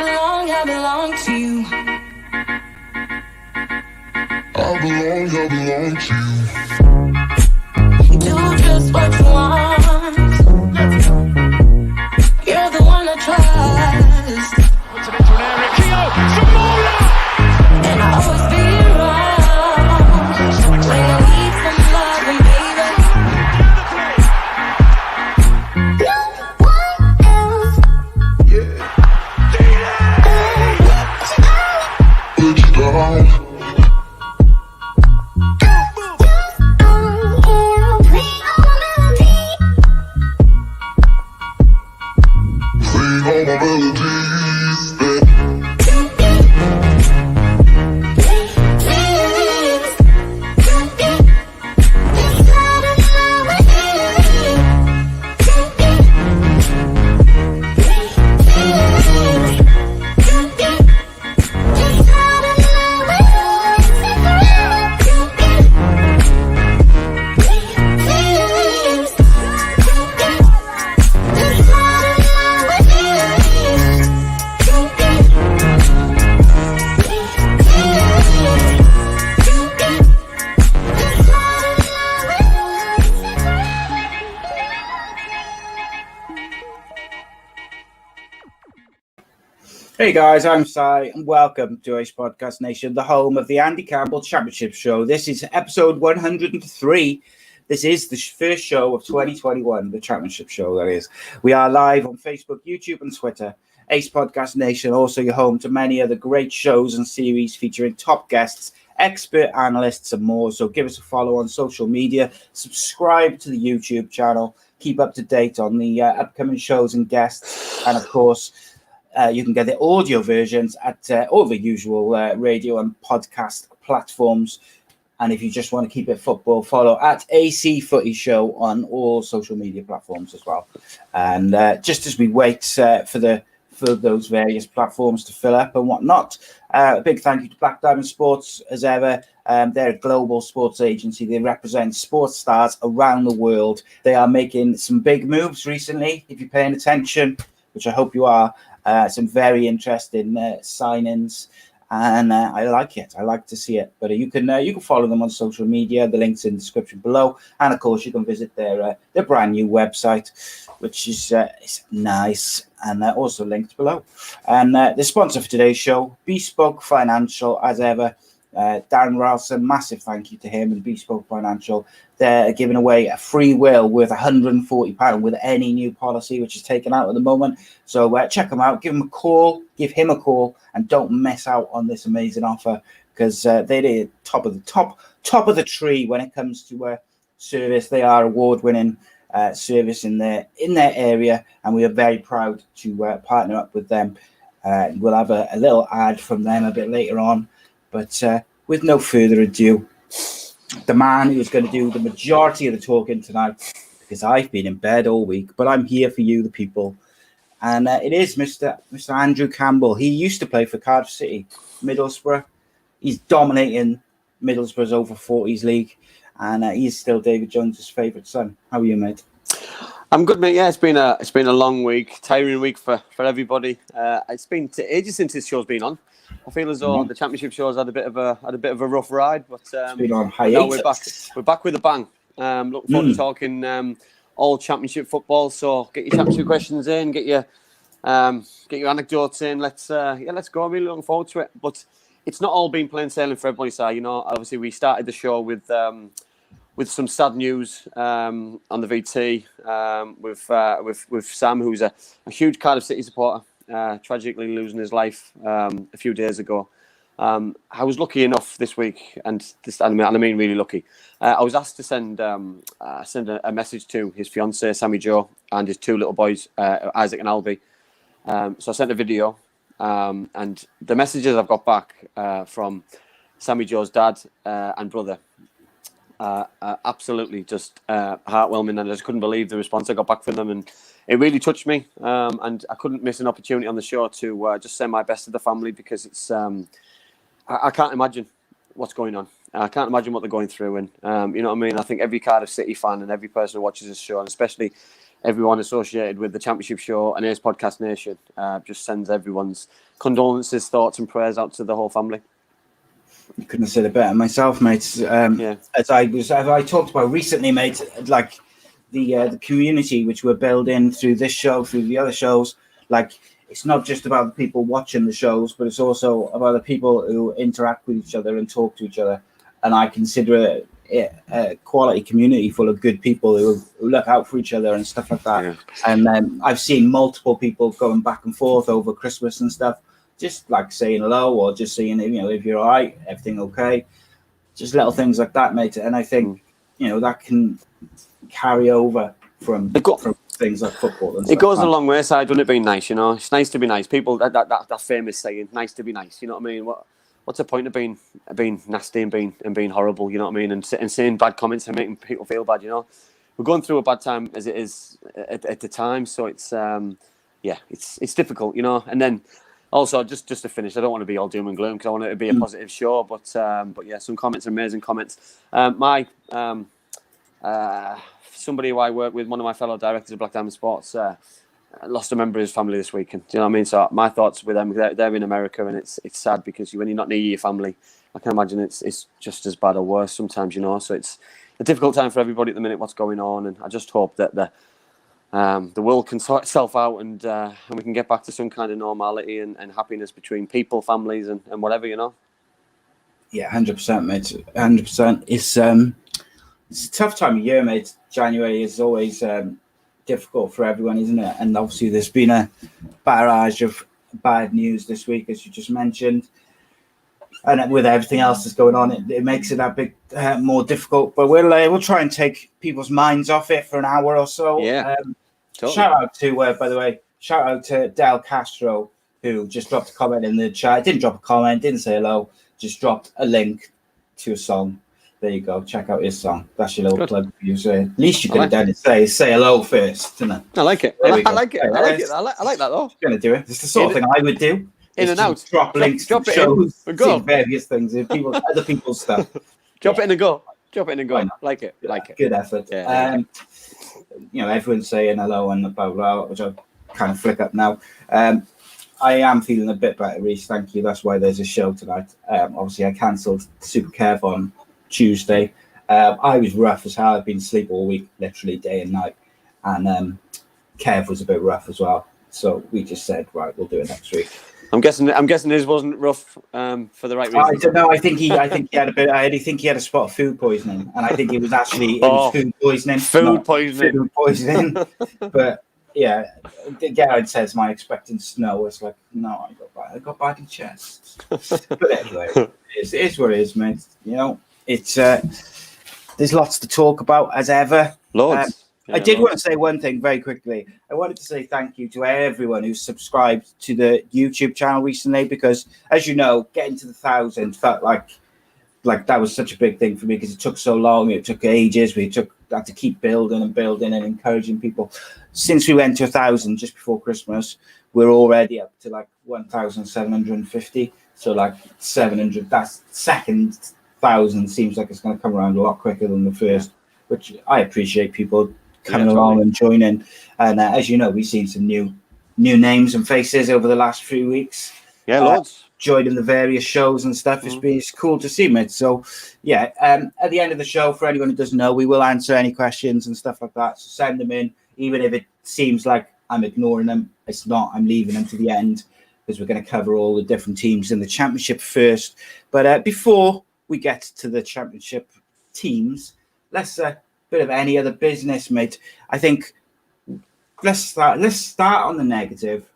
I belong to you. I belong to you. Do just what you want. You're the one I trust. Puts it into an area. Keo, Zamora! And I'll always be around when I need some love and baby. No one else. Let you down. All my melodies, Hey guys, I'm Sai and welcome to Ace Podcast Nation, the home of the Andy Campbell Championship Show. This is episode 103. This is the first show of 2021, the Championship Show, that is. We are live on Facebook, YouTube and Twitter. Ace Podcast Nation, also your home to many other great shows and series featuring top guests, expert analysts and more. So give us a follow on social media, subscribe to the YouTube channel, keep up to date on the upcoming shows and guests, and of course, you can get the audio versions at all the usual radio and podcast platforms. And if you just want to keep it football, follow at AC Footy Show on all social media platforms as well. And just as we wait for those various platforms to fill up and whatnot, a big thank you to Black Diamond Sports as ever. They're a global sports agency. They represent sports stars around the world. They are making some big moves recently, if you're paying attention, which I hope you are. Some very interesting signings, and I like it. I like to see it. But you can follow them on social media. The link's in the description below, and of course you can visit their brand new website, which is nice, and also linked below. And the sponsor for today's show, Bespoke Financial, as ever. Darren Ralston, massive thank you to him and Bespoke Financial. They're giving away a free will worth £140 with any new policy which is taken out at the moment. So check them out, give him a call, and don't miss out on this amazing offer, because they're top of the tree when it comes to service. They are award-winning service in their area, and we are very proud to partner up with them. We'll have a little ad from them a bit later on. But with no further ado, the man who's going to do the majority of the talking tonight, because I've been in bed all week, but I'm here for you, the people. And it is Mr. Andrew Campbell. He used to play for Cardiff City, Middlesbrough. He's dominating Middlesbrough's over 40s league, and he's still David Jones's favourite son. How are you, mate? I'm good, mate. Yeah, it's been a long week, tiring week for everybody. It's been ages since this show's been on. I feel as though the Championship Show's had a bit of a rough ride, but it's been on hiatus. We're back with a bang. Looking forward to talking all Championship football. So get your Championship questions in, get your anecdotes in. Let's go. I'm really looking forward to it. But it's not all been plain sailing for everybody. So obviously we started the show with some sad news on the VT with Sam, who's a huge Cardiff City supporter. Tragically losing his life a few days ago. I was lucky enough this week, and I mean really lucky. I was asked to send a message to his fiancée, Sammy Jo, and his two little boys, Isaac and Albie. So I sent a video, and the messages I've got back from Sammy Jo's dad and brother absolutely just heartwarming, and I just couldn't believe the response I got back from them, and it really touched me, and I couldn't miss an opportunity on the show to just send my best to the family, because it's I can't imagine what's going on. I can't imagine what they're going through, and you know what I mean. I think every Cardiff City fan and every person who watches this show, and especially everyone associated with the Championship Show and Ace Podcast Nation. Just sends everyone's condolences, thoughts, and prayers out to the whole family. You couldn't have said it better myself, mate. As I talked about recently, mate, like the community which we're building through this show, through the other shows, like it's not just about the people watching the shows, but it's also about the people who interact with each other and talk to each other. And I consider it a quality community full of good people who look out for each other and stuff like that. Yeah. And I've seen multiple people going back and forth over Christmas and stuff, just like saying hello or just saying, if you're all right, everything okay. Just little things like that, mate. And I think, that can carry over from things like football and stuff. It goes a long way, side, wouldn't it, being nice, It's nice to be nice. People, that famous saying, nice to be nice, you know what I mean? What's the point of being nasty and being horrible, you know what I mean? And saying bad comments and making people feel bad, We're going through a bad time as it is at the time, so it's it's difficult, And then also just to finish, I don't want to be all doom and gloom because I want it to be a positive show, but yeah, some comments, amazing comments. Somebody who I work with, one of my fellow directors of Black Diamond Sports, lost a member of his family this weekend. Do you know what I mean? So my thoughts with them, they're in America, and it's sad because when you're not near your family, I can imagine it's just as bad or worse sometimes, So it's a difficult time for everybody at the minute, what's going on, and I just hope that the world can sort itself out and we can get back to some kind of normality and happiness between people, families, and whatever, Yeah, 100%, mate. 100%. It's a tough time of year, mate. January is always difficult for everyone, isn't it? And obviously there's been a barrage of bad news this week, as you just mentioned. And with everything else that's going on, it makes it that bit more difficult. But we'll try and take people's minds off it for an hour or so. Yeah. Totally. Shout out to Del Castro, who just dropped a comment in the chat. Didn't drop a comment, didn't say hello, just dropped a link to a song. There you go. Check out his song. That's your little plug for you. So at least you could have done it. Say hello first, didn't it? I like it. I like it. I like that though. Going to do it. It's the sort of thing I would do. In and out. Drop links to shows, see various things, other people's stuff. Drop it in and go. Like it. Good effort. Yeah. Everyone's saying hello and blah, blah, which I'll kind of flick up now. I am feeling a bit better, Reece. Thank you. That's why there's a show tonight. Obviously, I cancelled Super Kev on Tuesday. I was rough as hell. I've been asleep all week, literally day and night. And Kev was a bit rough as well. So we just said, right, we'll do it next week. I'm guessing his wasn't rough for the right reason. I don't know. I think he had a bit. I think he had a spot of food poisoning, and I think it was actually food poisoning. Food poisoning. But yeah, Garrett says my expecting snow. It's like no, I got bad in chest. But anyway, it is what it is, mate. It's there's lots to talk about as ever. Loads. I did want to say one thing very quickly. I wanted to say thank you to everyone who subscribed to the YouTube channel recently, because, as you know, getting to the 1,000 felt like that was such a big thing for me because it took so long. It took ages. Had to keep building and encouraging people. Since we went to 1,000 just before Christmas, we're already up to 1,750. So 700. That second 1,000 seems like it's going to come around a lot quicker than the first, which I appreciate people coming along and joining. And as you know, we've seen some new names and faces over the last few weeks. Yeah, lots. Joining the various shows and stuff. It's cool to see, mate. So, yeah, at the end of the show, for anyone who doesn't know, we will answer any questions and stuff like that. So send them in, even if it seems like I'm ignoring them. It's not. I'm leaving them to the end because we're going to cover all the different teams in the championship first. But before we get to the championship teams, let's bit of any other business, mate. I think let's start on the negative,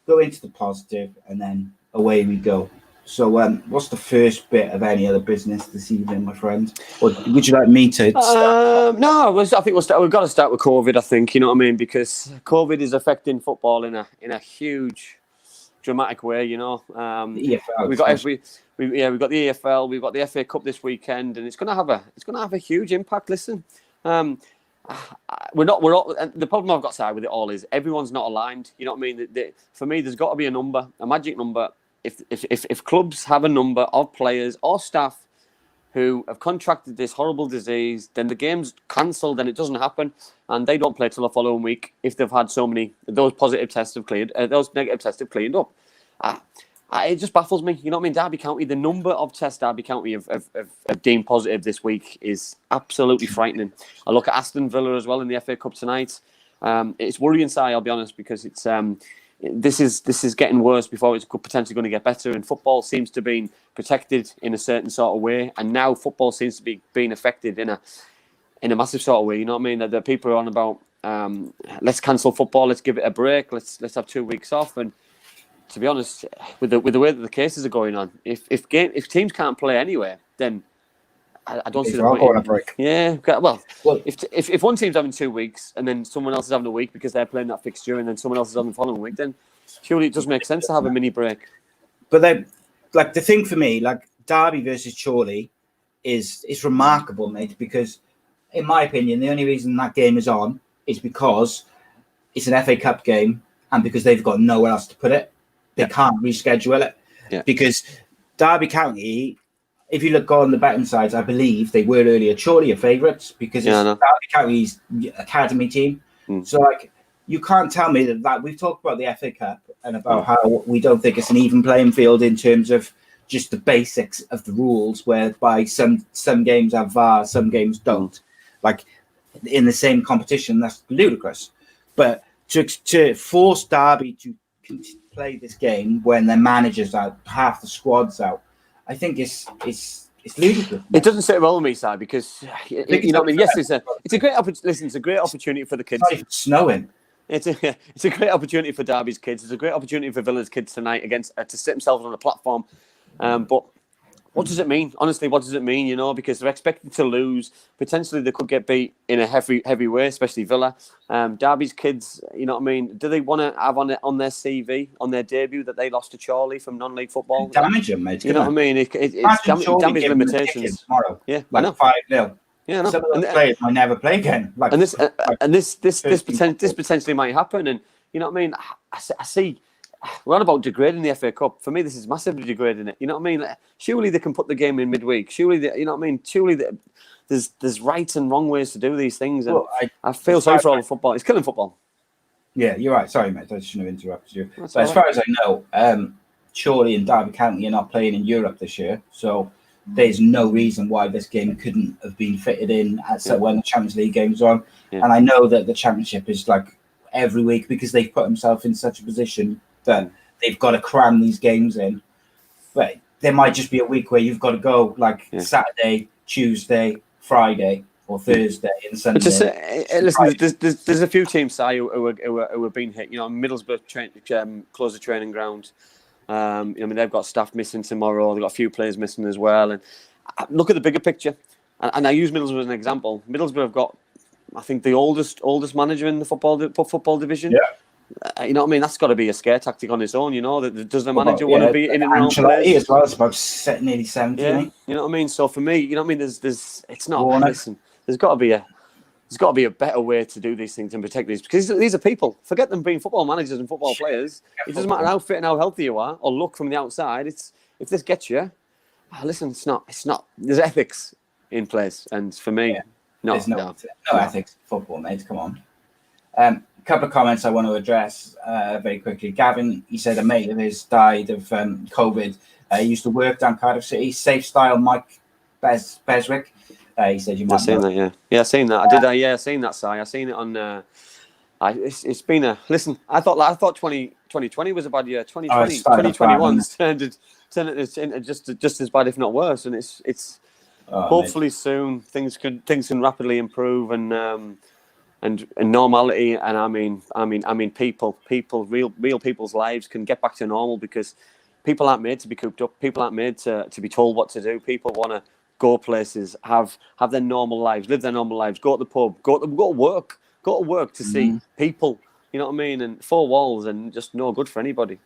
go into the positive, and then away we go. So what's the first bit of any other business this evening, my friend? Or would you like me to start? No, I think we've got to start with COVID, I think, you know what I mean, because COVID is affecting football in a huge dramatic way, we've got we've got the EFL, we've got the FA Cup this weekend, and it's going to have a huge impact. Listen, we're not. The problem I've got side with it all is everyone's not aligned. You know what I mean? For me, there's got to be a magic number. If clubs have a number of players or staff who have contracted this horrible disease, then the game's cancelled and it doesn't happen, and they don't play till the following week if they've had so many, those positive tests have cleared, those negative tests have cleaned up. It just baffles me. You know what I mean? Derby County, the number of tests Derby County have deemed positive this week is absolutely frightening. I look at Aston Villa as well in the FA Cup tonight. It's worrying, Si, I'll be honest, because it's this is getting worse before it's potentially going to get better. And football seems to be protected in a certain sort of way, and now football seems to be being affected in a massive sort of way. You know what I mean? That the people are on about let's cancel football, let's give it a break, let's have 2 weeks off. And to be honest, with the way that the cases are going on, if teams can't play anywhere, then I don't see the point. On a break. Yeah, well, if one team's having 2 weeks and then someone else is having a week because they're playing that fixture, and then someone else is on the following week, then surely it does make sense to have a mini break. But then, like, the thing for me, like, Derby versus Chorley is remarkable, mate, because in my opinion, the only reason that game is on is because it's an FA Cup game and because they've got nowhere else to put it. They can't reschedule it. Yeah. Because Derby County, if you look on the betting sides, I believe they were earlier Chorley are favourites because it's Derby County's academy team. So, like, you can't tell me that we've talked about the FA Cup and about how we don't think it's an even playing field in terms of just the basics of the rules, whereby some games have VAR, some games don't. Like, in the same competition, that's ludicrous. But to force Derby to play this game when their manager's out, half the squad's out, I think it's ludicrous. It doesn't sit well with me, Si, because you know what I mean. Yes, it's a great listen. It's a great opportunity for the kids. It's not even snowing. It's a great opportunity for Derby's kids. It's a great opportunity for Villa's kids tonight against to sit themselves on a platform. But what does it mean? Honestly, what does it mean? You know, because they're expected to lose. Potentially, they could get beat in a heavy way, especially Villa. Derby's kids, you know what I mean? Do they want to have on their CV, on their debut, that they lost to Chorley from non-league football? Damage them, mate. You know what I mean? It's damage limitations. Tomorrow. Yeah, like 5-0. Yeah, no. Some of those players might never play again. Like, this potentially might happen. And you know what I mean? I see. We're on about degrading the FA Cup. For me, this is massively degrading it. You know what I mean? Like, surely they can put the game in midweek. Surely, you know what I mean? Surely there's right and wrong ways to do these things. And I feel sorry for all the football. It's killing football. Yeah, you're right. Sorry, mate. I shouldn't have interrupted you. But as far as I know, Chorley and Derby County are not playing in Europe this year. So there's no reason why this game couldn't have been fitted in when the Champions League game's on. Yeah. And I know that the Championship is like every week because they've put themselves in such a position that they've got to cram these games in. But there might just be a week where you've got to go like Saturday, Tuesday, Friday, or Thursday and Sunday. Listen, there's a few teams, Si, who are being hit. You know, Middlesbrough closed the training ground. I mean, they've got staff missing tomorrow. They've got a few players missing as well. And look at the bigger picture. And I use Middlesbrough as an example. Middlesbrough have got, I think, the oldest manager in the football division. Yeah. You know what I mean? That's got to be a scare tactic on its own. You know, does the manager want to be in and around players as well? It's about nearly 70. Yeah. You know what I mean? So for me, you know what I mean? It's not. Listen, there's got to be a better way to do these things and protect these, because these are people. Forget them being football managers and football players. It doesn't matter how fit and how healthy you are or look from the outside. If this gets you, listen, it's not. There's ethics in place, and for me, there's no ethics in football, mate. Come on. Couple of comments I want to address very quickly. Gavin, he said a mate of his died of COVID. He used to work down Cardiff City. Safe Style Mike Beswick. He said you might. I've seen that, yeah, I've seen that. I did. I've seen that. Si, I've seen it on. It's been a listen. I thought 2020 was a bad year. 2021's turned it into just as bad, if not worse. And it's hopefully soon things can rapidly improve and normality, and I mean people, real people's lives can get back to normal, because people aren't made to be cooped up. People aren't made to be told what to do. People want to go places, have their normal lives, live their normal lives, go to the pub, go to work to see people. You know what I mean? And 4 walls and just no good for anybody.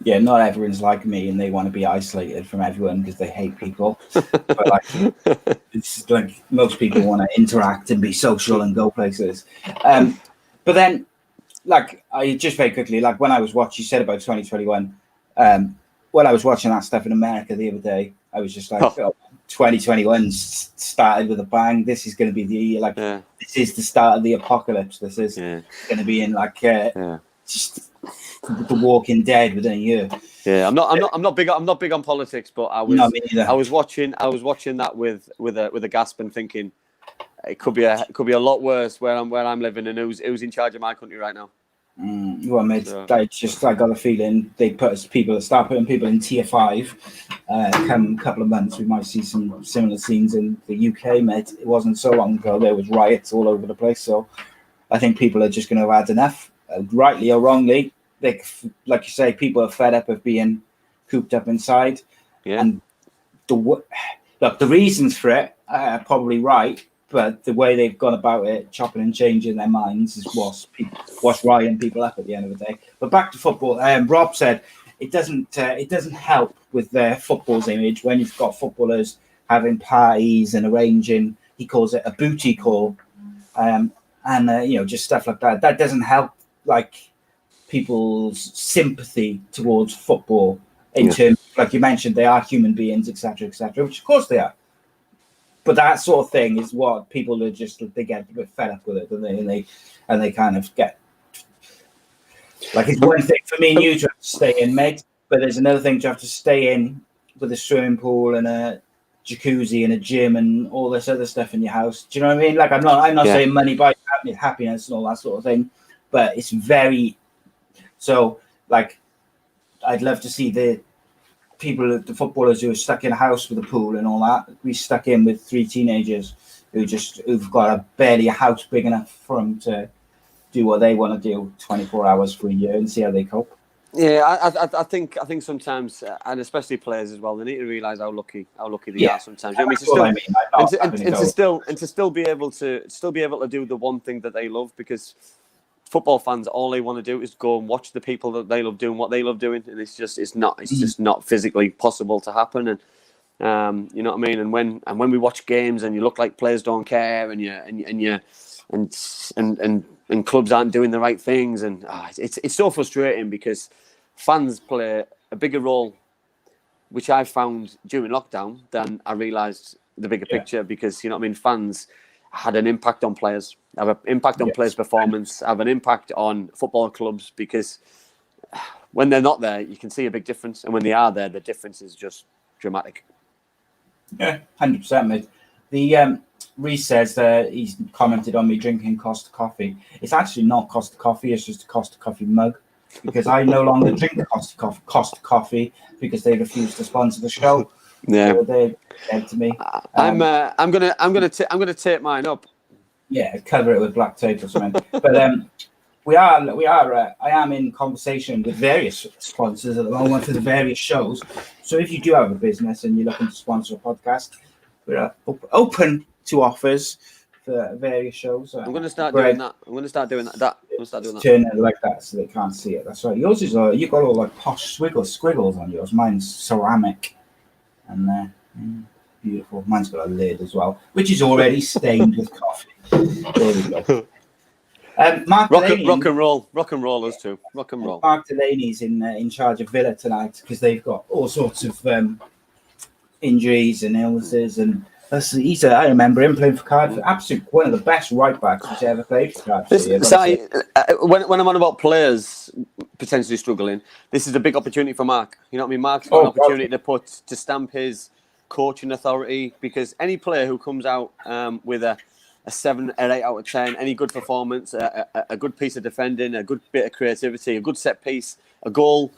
Yeah, not everyone's like me, and they want to be isolated from everyone because they hate people. But like, it's like most people want to interact and be social and go places. But then, like, I just very quickly, like when I was watching, you said about 2021. When I was watching that stuff in America the other day, I was just like, 2021 started with a bang. This is going to be the year. This is the start of the apocalypse. This is going to be in just the Walking Dead within a year. Yeah, I'm not big on politics, but I was watching that with a gasp and thinking it could be a lot worse where I'm living and who's in charge of my country right now. Well, mate, I got a feeling they start putting people in tier 5. Come a couple of months, we might see some similar scenes in the UK, mate. It wasn't so long ago there was riots all over the place, so I think people are just going to have had enough, rightly or wrongly. Like you say, people are fed up of being cooped up inside, and the reasons for it are probably right. But the way they've gone about it, chopping and changing their minds, is what's riling people up at the end of the day. But back to football. Rob said it doesn't help with their football's image when you've got footballers having parties and arranging. He calls it a booty call, and just stuff like that. That doesn't help people's sympathy towards football in terms, like you mentioned, they are human beings, etc., which of course they are. But that sort of thing is what people are they get a bit fed up with it, and they kind of get it's one thing for me and you to have to stay in, mate, but there's another thing to have to stay in with a swimming pool and a jacuzzi and a gym and all this other stuff in your house. Do you know what I mean? I'm not saying money buys happiness and all that sort of thing, but it's very so. I'd love to see the footballers who are stuck in a house with a pool and all that. We stuck in with 3 teenagers who've got barely a house big enough for them to do what they want to do 24 hours for a year and see how they cope. Yeah, I think sometimes, and especially players as well, they need to realise how lucky they are sometimes. You know what I mean? To still be able to do the one thing that they love, because football fans, all they want to do is go and watch the people that they love doing what they love doing, and it's just not physically possible to happen. And you know what I mean. And when we watch games and you look like players don't care, and clubs aren't doing the right things, and it's so frustrating because fans play a bigger role, which I found during lockdown, than I realised the bigger picture. Because you know what I mean, fans had an impact on players, have an impact on players' performance, have an impact on football clubs, because when they're not there, you can see a big difference. And when they are there, the difference is just dramatic. Yeah, 100%, mate. The Reese says that he's commented on me drinking Costa coffee. It's actually not Costa coffee, it's just a Costa coffee mug, because I no longer drink the Costa coffee because they refuse to sponsor the show. Yeah, so they're dead to me. I'm gonna tape mine up. Yeah, cover it with black tape or something. But I am in conversation with various sponsors at the moment for the various shows. So if you do have a business and you're looking to sponsor a podcast, we're open to offers for various shows. I'm going to start doing that. Turn it like that so they can't see it. That's right. Yours is you've got all like posh squiggles on yours. Mine's ceramic. And beautiful. Mine's got a lid as well, which is already stained with coffee. There we go. Mark rock and roll us too. Rock and roll. Mark Delaney's in charge of Villa tonight because they've got all sorts of injuries and illnesses, and I remember him playing for Cardiff. Absolutely one of the best right backs who's ever played for Cardiff. When I'm on about players potentially struggling, this is a big opportunity for Mark. You know what I mean? Mark's got an opportunity to stamp his coaching authority, because any player who comes out with a 7 or 8 out of 10, any good performance, a good piece of defending, a good bit of creativity, a good set piece, a goal,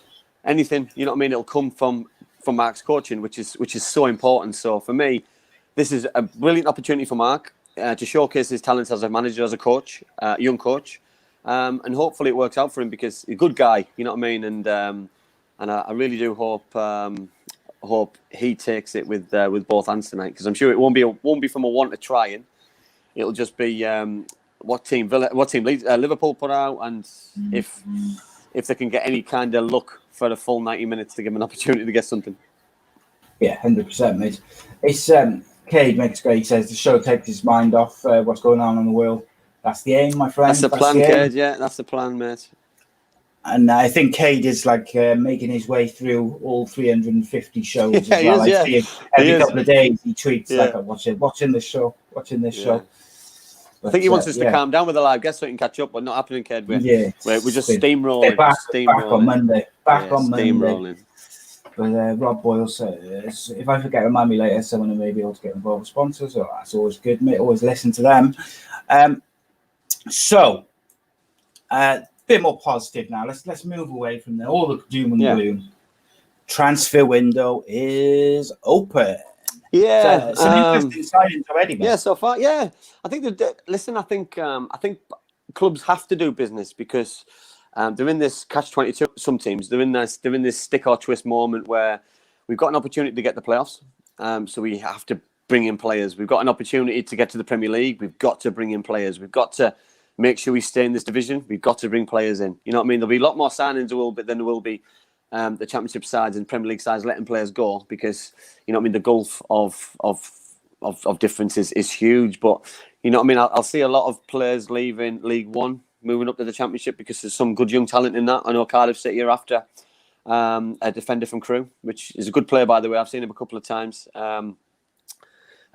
anything, you know what I mean? It'll come from Mark's coaching, which is so important. So for me, this is a brilliant opportunity for Mark to showcase his talents as a manager, as a coach, young coach, and hopefully it works out for him, because he's a good guy, you know what I mean? And I really do hope he takes it with both hands tonight, because I'm sure it won't be from a want of trying. It'll just be what team Liverpool put out, and if they can get any kind of luck for the full 90 minutes to give him an opportunity to get something. Yeah, 100%, mate. It's Cade makes great. He says the show takes his mind off what's going on in the world. That's the aim, my friend. That's the plan, Cade. Yeah, that's the plan, mate. And I think Cade is like making his way through all 350 shows as Yeah, he well. is, I see him every He is. couple of days. He tweets Yeah. like, watching this show. I think he wants us to yeah. calm down with the live guests so he can catch up, but not happening, Ked. We're just They're steamrolling. back steamrolling. on Monday. Steamrolling. Monday. But Rob Boyle says, if I forget, remind me later, someone may be able to get involved with sponsors. So that's always good, mate. Always listen to them. Bit more positive now. Let's move away from all the doom and gloom. Transfer window is open. Yeah, some interesting signings already, mate. Yeah, so far, yeah. I think I think clubs have to do business because they're in this catch-22. Some teams they're in this stick or twist moment where we've got an opportunity to get the playoffs, so we have to bring in players. We've got an opportunity to get to the Premier League. We've got to bring in players. We've got to make sure we stay in this division. We've got to bring players in. You know what I mean? There'll be a lot more signings than there will be the Championship sides and Premier League sides letting players go because, you know what I mean, the gulf of differences is huge. But, you know what I mean, I'll see a lot of players leaving League One, moving up to the Championship because there's some good young talent in that. I know Cardiff sit here after a defender from Crewe, which is a good player, by the way. I've seen him a couple of times.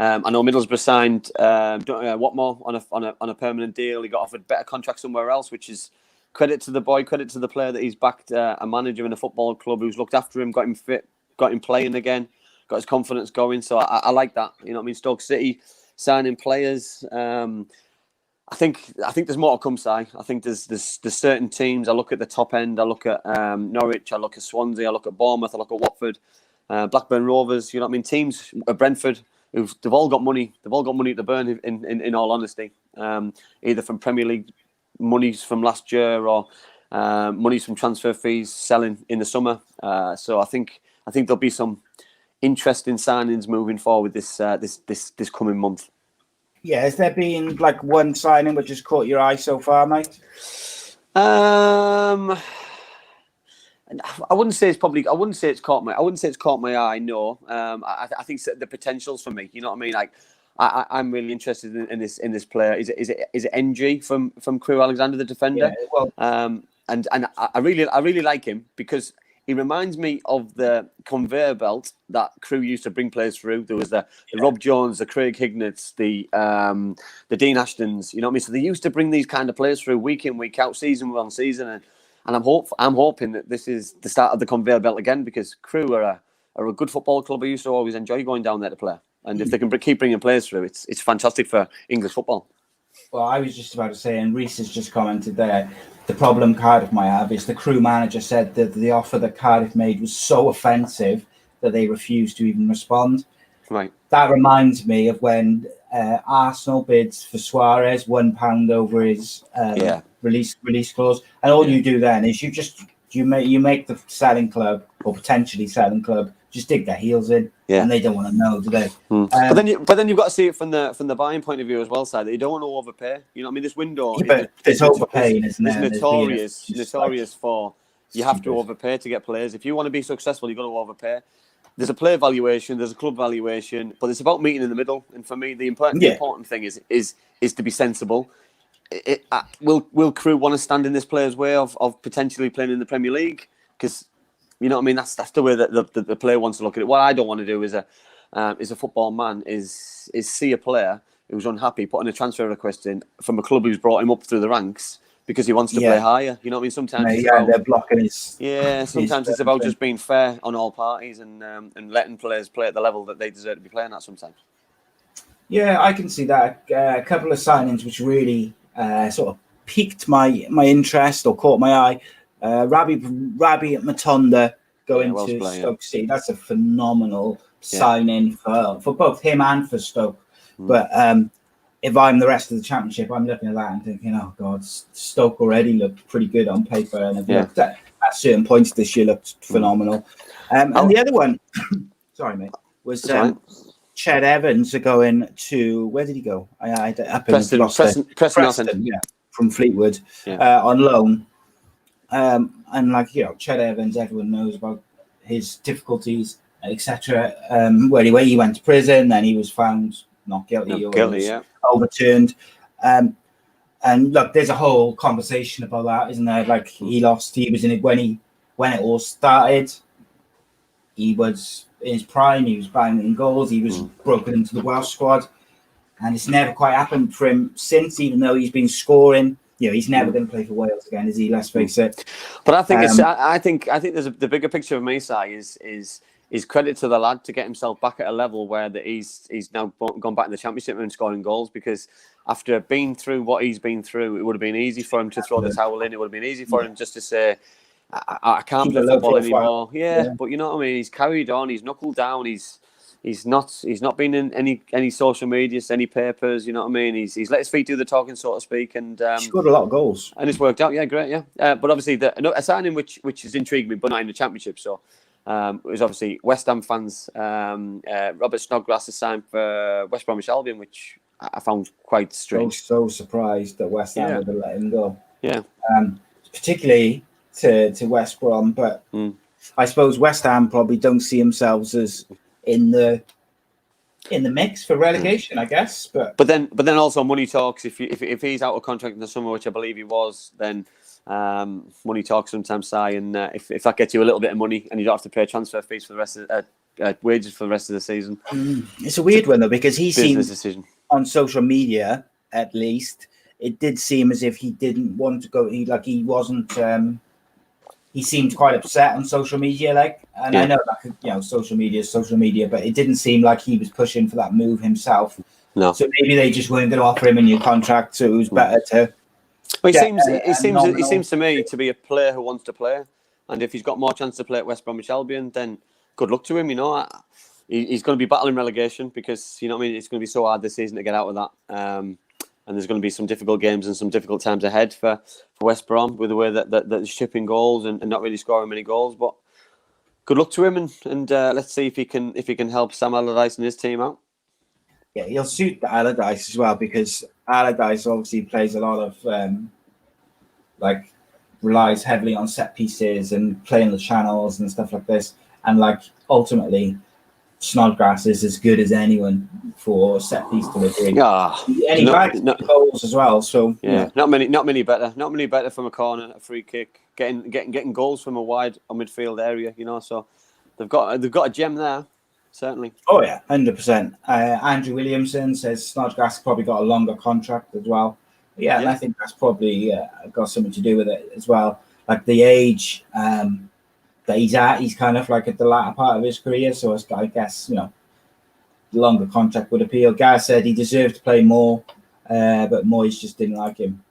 I know Middlesbrough signed Watmore on a permanent deal. He got offered better contract somewhere else, which is credit to the boy, credit to the player that he's backed a manager in a football club who's looked after him, got him fit, got him playing again, got his confidence going. So I like that. You know what I mean? Stoke City signing players. I think there's more to come, Si. I think there's certain teams. I look at the top end. I look at Norwich. I look at Swansea. I look at Bournemouth. I look at Watford, Blackburn Rovers. You know what I mean? Teams, Brentford. They've all got money. They've all got money to burn. In all honesty, either from Premier League monies from last year or monies from transfer fees selling in the summer. So I think there'll be some interesting signings moving forward this coming month. Yeah, has there been like one signing which has caught your eye so far, mate? I wouldn't say it's caught my eye. No, I think the potential's for me. You know what I mean? Like, I'm really interested in this player. Is it NG from Crewe Alexander, the defender? Yeah, well, and I really like him because he reminds me of the conveyor belt that Crewe used to bring players through. There was the Rob Jones, the Craig Hignets, the Dean Ashtons. You know what I mean? So they used to bring these kind of players through week in, week out, season on season, and I'm hoping that this is the start of the conveyor belt again because Crewe are a good football club. I used to always enjoy going down there to play, and if they can keep bringing players through, it's fantastic for English football. Well, I was just about to say, and Reece has just commented there, the problem Cardiff might have is the Crewe manager said that the offer that Cardiff made was so offensive that they refused to even respond. Right. That reminds me of when Arsenal bids for Suarez £1 over his release clause, and all you do then is you make the selling club or potentially selling club just dig their heels in, and they don't want to know, do they? But then you've got to see it from the buying point of view as well, side that you don't want to overpay. You know what I mean? This window, but there's overpaying, isn't there? It's notorious for you have to overpay to get players. If you want to be successful, you've got to overpay. There's a player valuation, there's a club valuation, but it's about meeting in the middle. And for me, the important thing is to be sensible. Will Crewe want to stand in this player's way of potentially playing in the Premier League? Because you know what I mean. That's the way that the player wants to look at it. What I don't want to do as a football man is see a player who's unhappy putting a transfer request in from a club who's brought him up through the ranks because he wants to play higher. You know what I mean? Sometimes they're blocking his. Yeah, sometimes it's about just being fair on all parties and letting players play at the level that they deserve to be playing at. Sometimes. Yeah, I can see that. A couple of signings which really sort of piqued my interest or caught my eye. Rabbi Matonda going to Stoke City. That's a phenomenal signing for both him and for Stoke. But if I'm the rest of the Championship, I'm looking at that and thinking, oh God, Stoke already looked pretty good on paper, and looked at certain points this year looked phenomenal. And the other one, sorry mate, was Ched Evans going to, where did he go? Preston, from Fleetwood on loan. And like, you know, Ched Evans, everyone knows about his difficulties, etc. Where he went to prison, then he was found not guilty, overturned. And look, there's a whole conversation about that, isn't there? Like he was in it when it all started. He was in his prime. He was banging goals. He was broken into the Welsh squad, and it's never quite happened for him since. Even though he's been scoring, he's never going to play for Wales again, is he? Let's face it. But I think I think there's the bigger picture of me, Si, is credit to the lad to get himself back at a level where he's now gone back in the Championship and scoring goals, because after being through what he's been through, it would have been easy for him to throw the towel in. It would have been easy for him just to say, I can't play football anymore. Yeah, but you know what I mean? He's carried on, he's knuckled down, he's not been in any social media, any papers, you know what I mean? He's let his feet do the talking, so to speak, and he scored a lot of goals. And it's worked out, yeah, great, yeah. But obviously a signing which has intrigued me, but not in the Championship, so it was obviously West Ham fans. Robert Snodgrass has signed for West Bromwich Albion, which I found quite strange. So surprised that West Ham would have let him go. Yeah. Particularly to West Brom, but I suppose West Ham probably don't see themselves as in the mix for relegation, I guess. But then also money talks. If he's out of contract in the summer, which I believe he was, then money talks sometimes, Si, and if that gets you a little bit of money and you don't have to pay transfer fees for the rest of wages for the rest of the season. It's a weird one though, because he seemed decision on social media, at least, it did seem as if he didn't want to go. He wasn't. He seemed quite upset on social media, I know that social media, but it didn't seem like he was pushing for that move himself. No. So maybe they just weren't going to offer him a new contract, so it was better to. Well, he seems to me to be a player who wants to play, and if he's got more chance to play at West Bromwich Albion, then good luck to him. He's going to be battling relegation, because you know what I mean. It's going to be so hard this season to get out of that. And there's going to be some difficult games and some difficult times ahead for West Brom, with the way that they're shipping goals and not really scoring many goals. But good luck to him, and let's see if he can help Sam Allardyce and his team out. Yeah, he'll suit Allardyce as well, because Allardyce obviously plays a lot of relies heavily on set pieces and playing the channels and stuff like this, and ultimately Snodgrass is as good as anyone for set piece delivery. And he bags goals as well. So not many better from a corner, a free kick, getting goals from a wide or midfield area. So they've got a gem there, certainly. Oh yeah, 100%. Andrew Williamson says Snodgrass probably got a longer contract as well. And I think that's probably got something to do with it as well. Like the age that he's at, he's kind of at the latter part of his career, so I guess the longer contract would appeal. Gareth said he deserved to play more, but Moyes just didn't like him.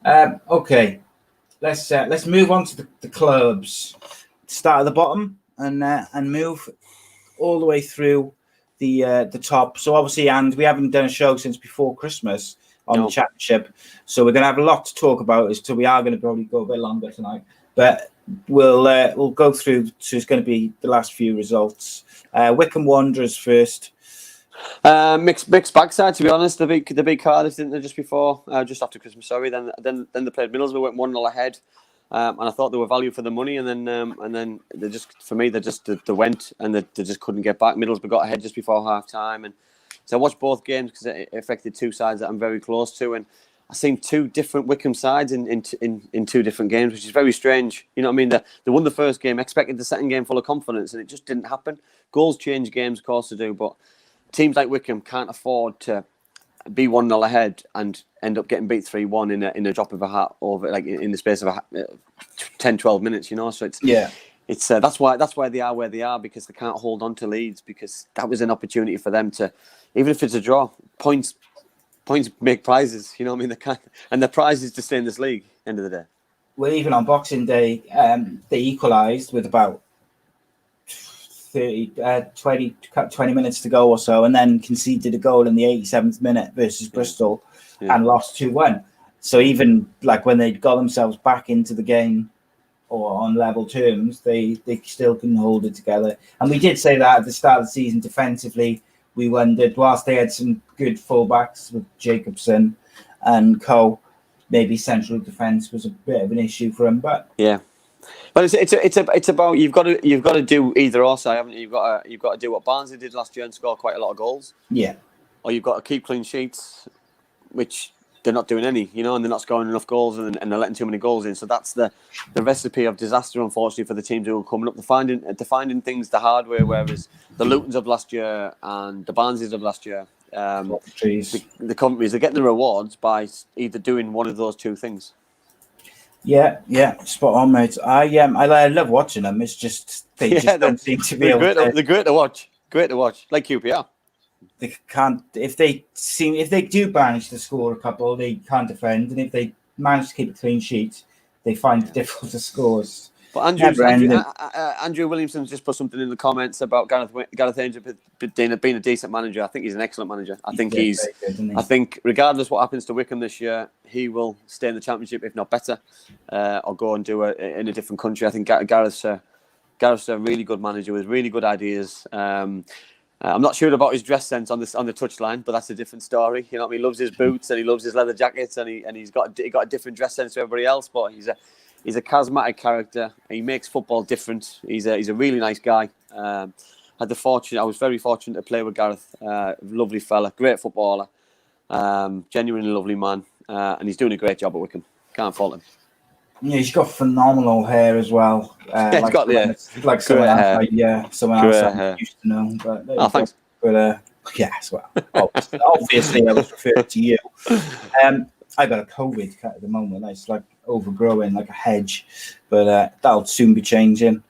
Okay, let's move on to the clubs. Start at the bottom and move all the way through the top. So obviously, and we haven't done a show since before Christmas on the Championship, so we're going to have a lot to talk about. So we are going to probably go a bit longer tonight, but we'll go through. So it's going to be the last few results. Wycombe Wanderers first. Mixed bag side, to be honest. The big Cardiff, didn't they, just after Christmas? Sorry. Then they played Middlesbrough, went 1-0 ahead, and I thought they were value for the money. And then they just, for me, they went and they just couldn't get back. Middlesbrough got ahead just before half time, and so I watched both games because it affected two sides that I'm very close to, and I've seen two different Wycombe sides in two different games, which is very strange. You know what I mean? They won the first game, expected the second game full of confidence, and it just didn't happen. Goals change games, of course they do, but teams like Wycombe can't afford to be 1-0 ahead and end up getting beat 3-1 in a drop of a hat over in the space of 10-12 minutes. So it's that's why they are where they are, because they can't hold on to leads, because that was an opportunity for them to, even if it's a draw, points make prizes, you know what I mean? They can't, and the prize is to stay in this league, end of the day. Well, even on Boxing Day, they equalised with about 20 minutes to go or so, and then conceded a goal in the 87th minute versus Bristol and lost 2-1. So even when they got themselves back into the game or on level terms, they still couldn't hold it together. And we did say that at the start of the season defensively. We wondered, whilst they had some good fullbacks with Jacobson and Co, maybe central defence was a bit of an issue for them. But it's about you've got to do either or, so haven't you? You've got to do what Barnsley did last year and score quite a lot of goals. Yeah. Or you've got to keep clean sheets, which they're not doing any, you know, and they're not scoring enough goals, and they're letting too many goals in. So that's the recipe of disaster, unfortunately, for the teams who are coming up. They're finding things the hard way, whereas the Lutons of last year and the Barnsley's of last year, the companies are getting the rewards by either doing one of those two things. Yeah, spot on, mate. I love watching them. It's just they just don't seem to be able to. They're great to watch. Great to watch, like QPR. They can't. If they do manage to score a couple, they can't defend, and if they manage to keep a clean sheet, they find it difficult to score. But Andrew Williamson's just put something in the comments about Gareth Angel being a decent manager. I think he's an excellent manager. I think regardless what happens to Wycombe this year, he will stay in the Championship, if not better, or go and do it in a different country. I think Gareth's a really good manager with really good ideas. I'm not sure about his dress sense on the touchline, but that's a different story. You know what I mean? He loves his boots and he loves his leather jackets, and he's got a different dress sense to everybody else. But he's a charismatic character. He makes football different. He's a really nice guy. I was very fortunate to play with Gareth. Lovely fella, great footballer, genuinely lovely man, and he's doing a great job at Wycombe. Can't fault him. Yeah, he's got phenomenal hair as well. He's got someone else I used to know. But thanks. But as well. Obviously, I was referred to you. I got a COVID cut at the moment. It's like overgrowing like a hedge, but that'll soon be changing.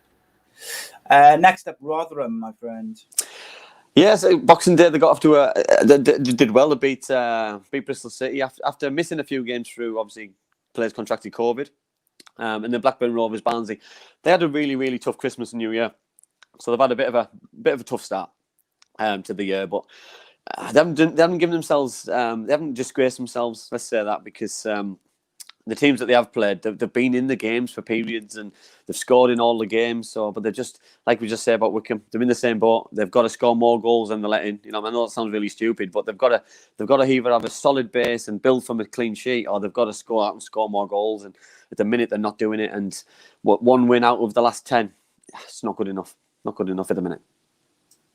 Next up, Rotherham, my friend. Yes, Boxing Day they got off to they did well to beat Bristol City after missing a few games through obviously players contracted COVID. And the Blackburn Rovers, Barnsley, they had a really, really tough Christmas and New Year, so they've had a bit of a tough start to the year. But they haven't given themselves, they haven't disgraced themselves. Let's say that, because the teams that they have played, they've been in the games for periods and they've scored in all the games. So, but they're just like we just say about Wycombe, they're in the same boat. They've got to score more goals than they're letting. You know, I know that sounds really stupid, but they've got to either have a solid base and build from a clean sheet, or they've got to score out and score more goals. And at the minute, they're not doing it. And one win out of the last 10, it's not good enough. Not good enough at the minute.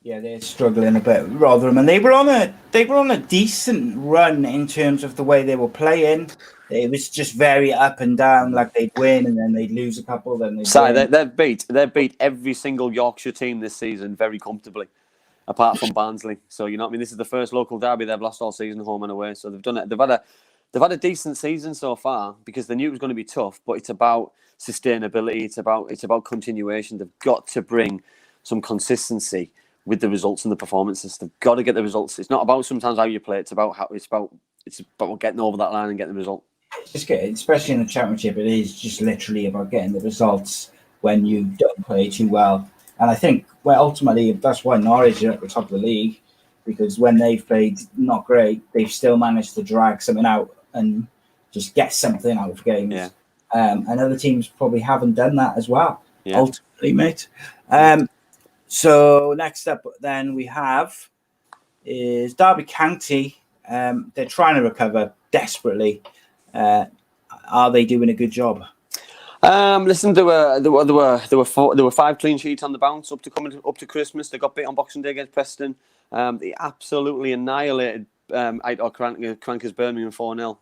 Yeah, they're struggling a bit, Rotherham, and they were on a decent run in terms of the way they were playing. It was just very up and down. Like they'd win and then they'd lose a couple. Then they've beat every single Yorkshire team this season very comfortably, apart from Barnsley. So you know what I mean. This is the first local derby they've lost all season, home and away. So they've done it. They've had a decent season so far because they knew it was going to be tough. But it's about sustainability. It's about continuation. They've got to bring some consistency with the results and the performances. They've got to get the results. It's not about sometimes how you play. It's about getting over that line and getting the result. Especially in the Championship, it is just literally about getting the results when you don't play too well. And I think, ultimately, that's why Norwich are at the top of the league, because when they've played not great, they've still managed to drag something out and just get something out of games. Yeah. And other teams probably haven't done that as well, ultimately, mate. So next up then we have is Derby County. They're trying to recover desperately. Are they doing a good job? Listen, there were 5 clean sheets on the bounce up to Christmas. They got beat on Boxing Day against Preston. They absolutely annihilated Crankers Birmingham 4-0.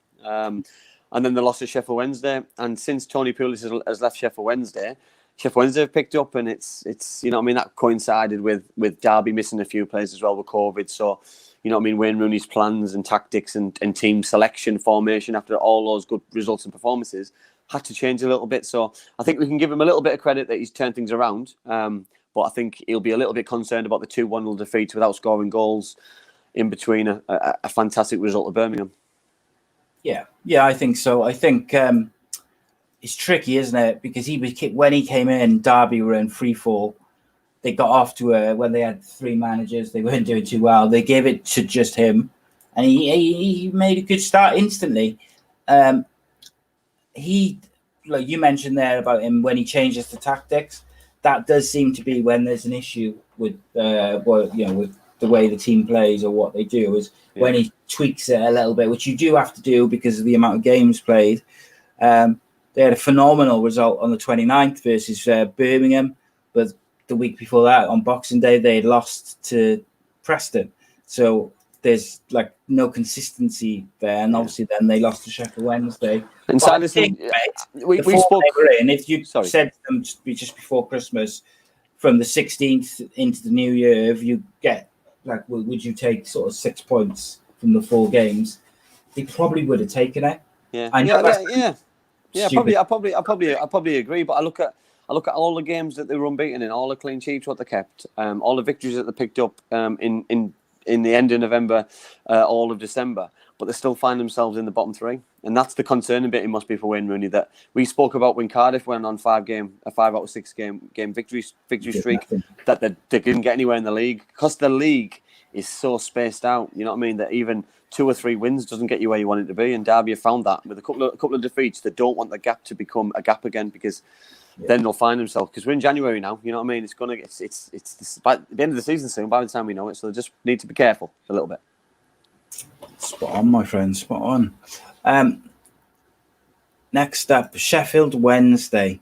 And then they lost to Sheffield Wednesday. And since Tony Pulis has left Sheffield Wednesday have picked up, and it's you know what I mean, that coincided with Derby missing a few players as well with COVID. So you know what I mean, Wayne Rooney's plans and tactics and team selection formation after all those good results and performances had to change a little bit. So I think we can give him a little bit of credit that he's turned things around. But I think he'll be a little bit concerned about the 2-1 defeat without scoring goals in between a fantastic result of Birmingham. Yeah, I think so. I think it's tricky, isn't it? Because when he came in, Derby were in free fall. They got off to when they had 3 managers, they weren't doing too well. They gave it to just him, and he made a good start instantly. He, like you mentioned there about him, when he changes the tactics, that does seem to be when there's an issue with with the way the team plays or what they do, is when he tweaks it a little bit, which you do have to do because of the amount of games played. They had a phenomenal result on the 29th versus Birmingham, but the week before that, on Boxing Day, they had lost to Preston. So there's like no consistency there, and obviously then they lost to Sheffield Wednesday. And But I Silas, think, mate, we the form spoke. they were in, if you Sorry. said to them just before Christmas, from the 16th into the new year, if you get like, would you take sort of 6 points from the 4 games? They probably would have taken it. Yeah, I know yeah. stupid. I probably agree. But I look at all the games that they were unbeaten in, all the clean sheets what they kept, all the victories that they picked up in the end of November, all of December. But they still find themselves in the bottom 3, and that's the concerning bit. It must be for Wayne Rooney that we spoke about when Cardiff went on a 5 out of 6 game victory streak, that they didn't get anywhere in the league because the league is so spaced out. You know what I mean? That even 2 or 3 wins doesn't get you where you want it to be. And Derby have found that with a couple of defeats. They don't want the gap to become a gap again because then they'll find themselves. Because we're in January now. You know what I mean? It's by the end of the season soon. By the time we know it, so they just need to be careful a little bit. Spot on, my friend. Spot on. Next up, Sheffield Wednesday.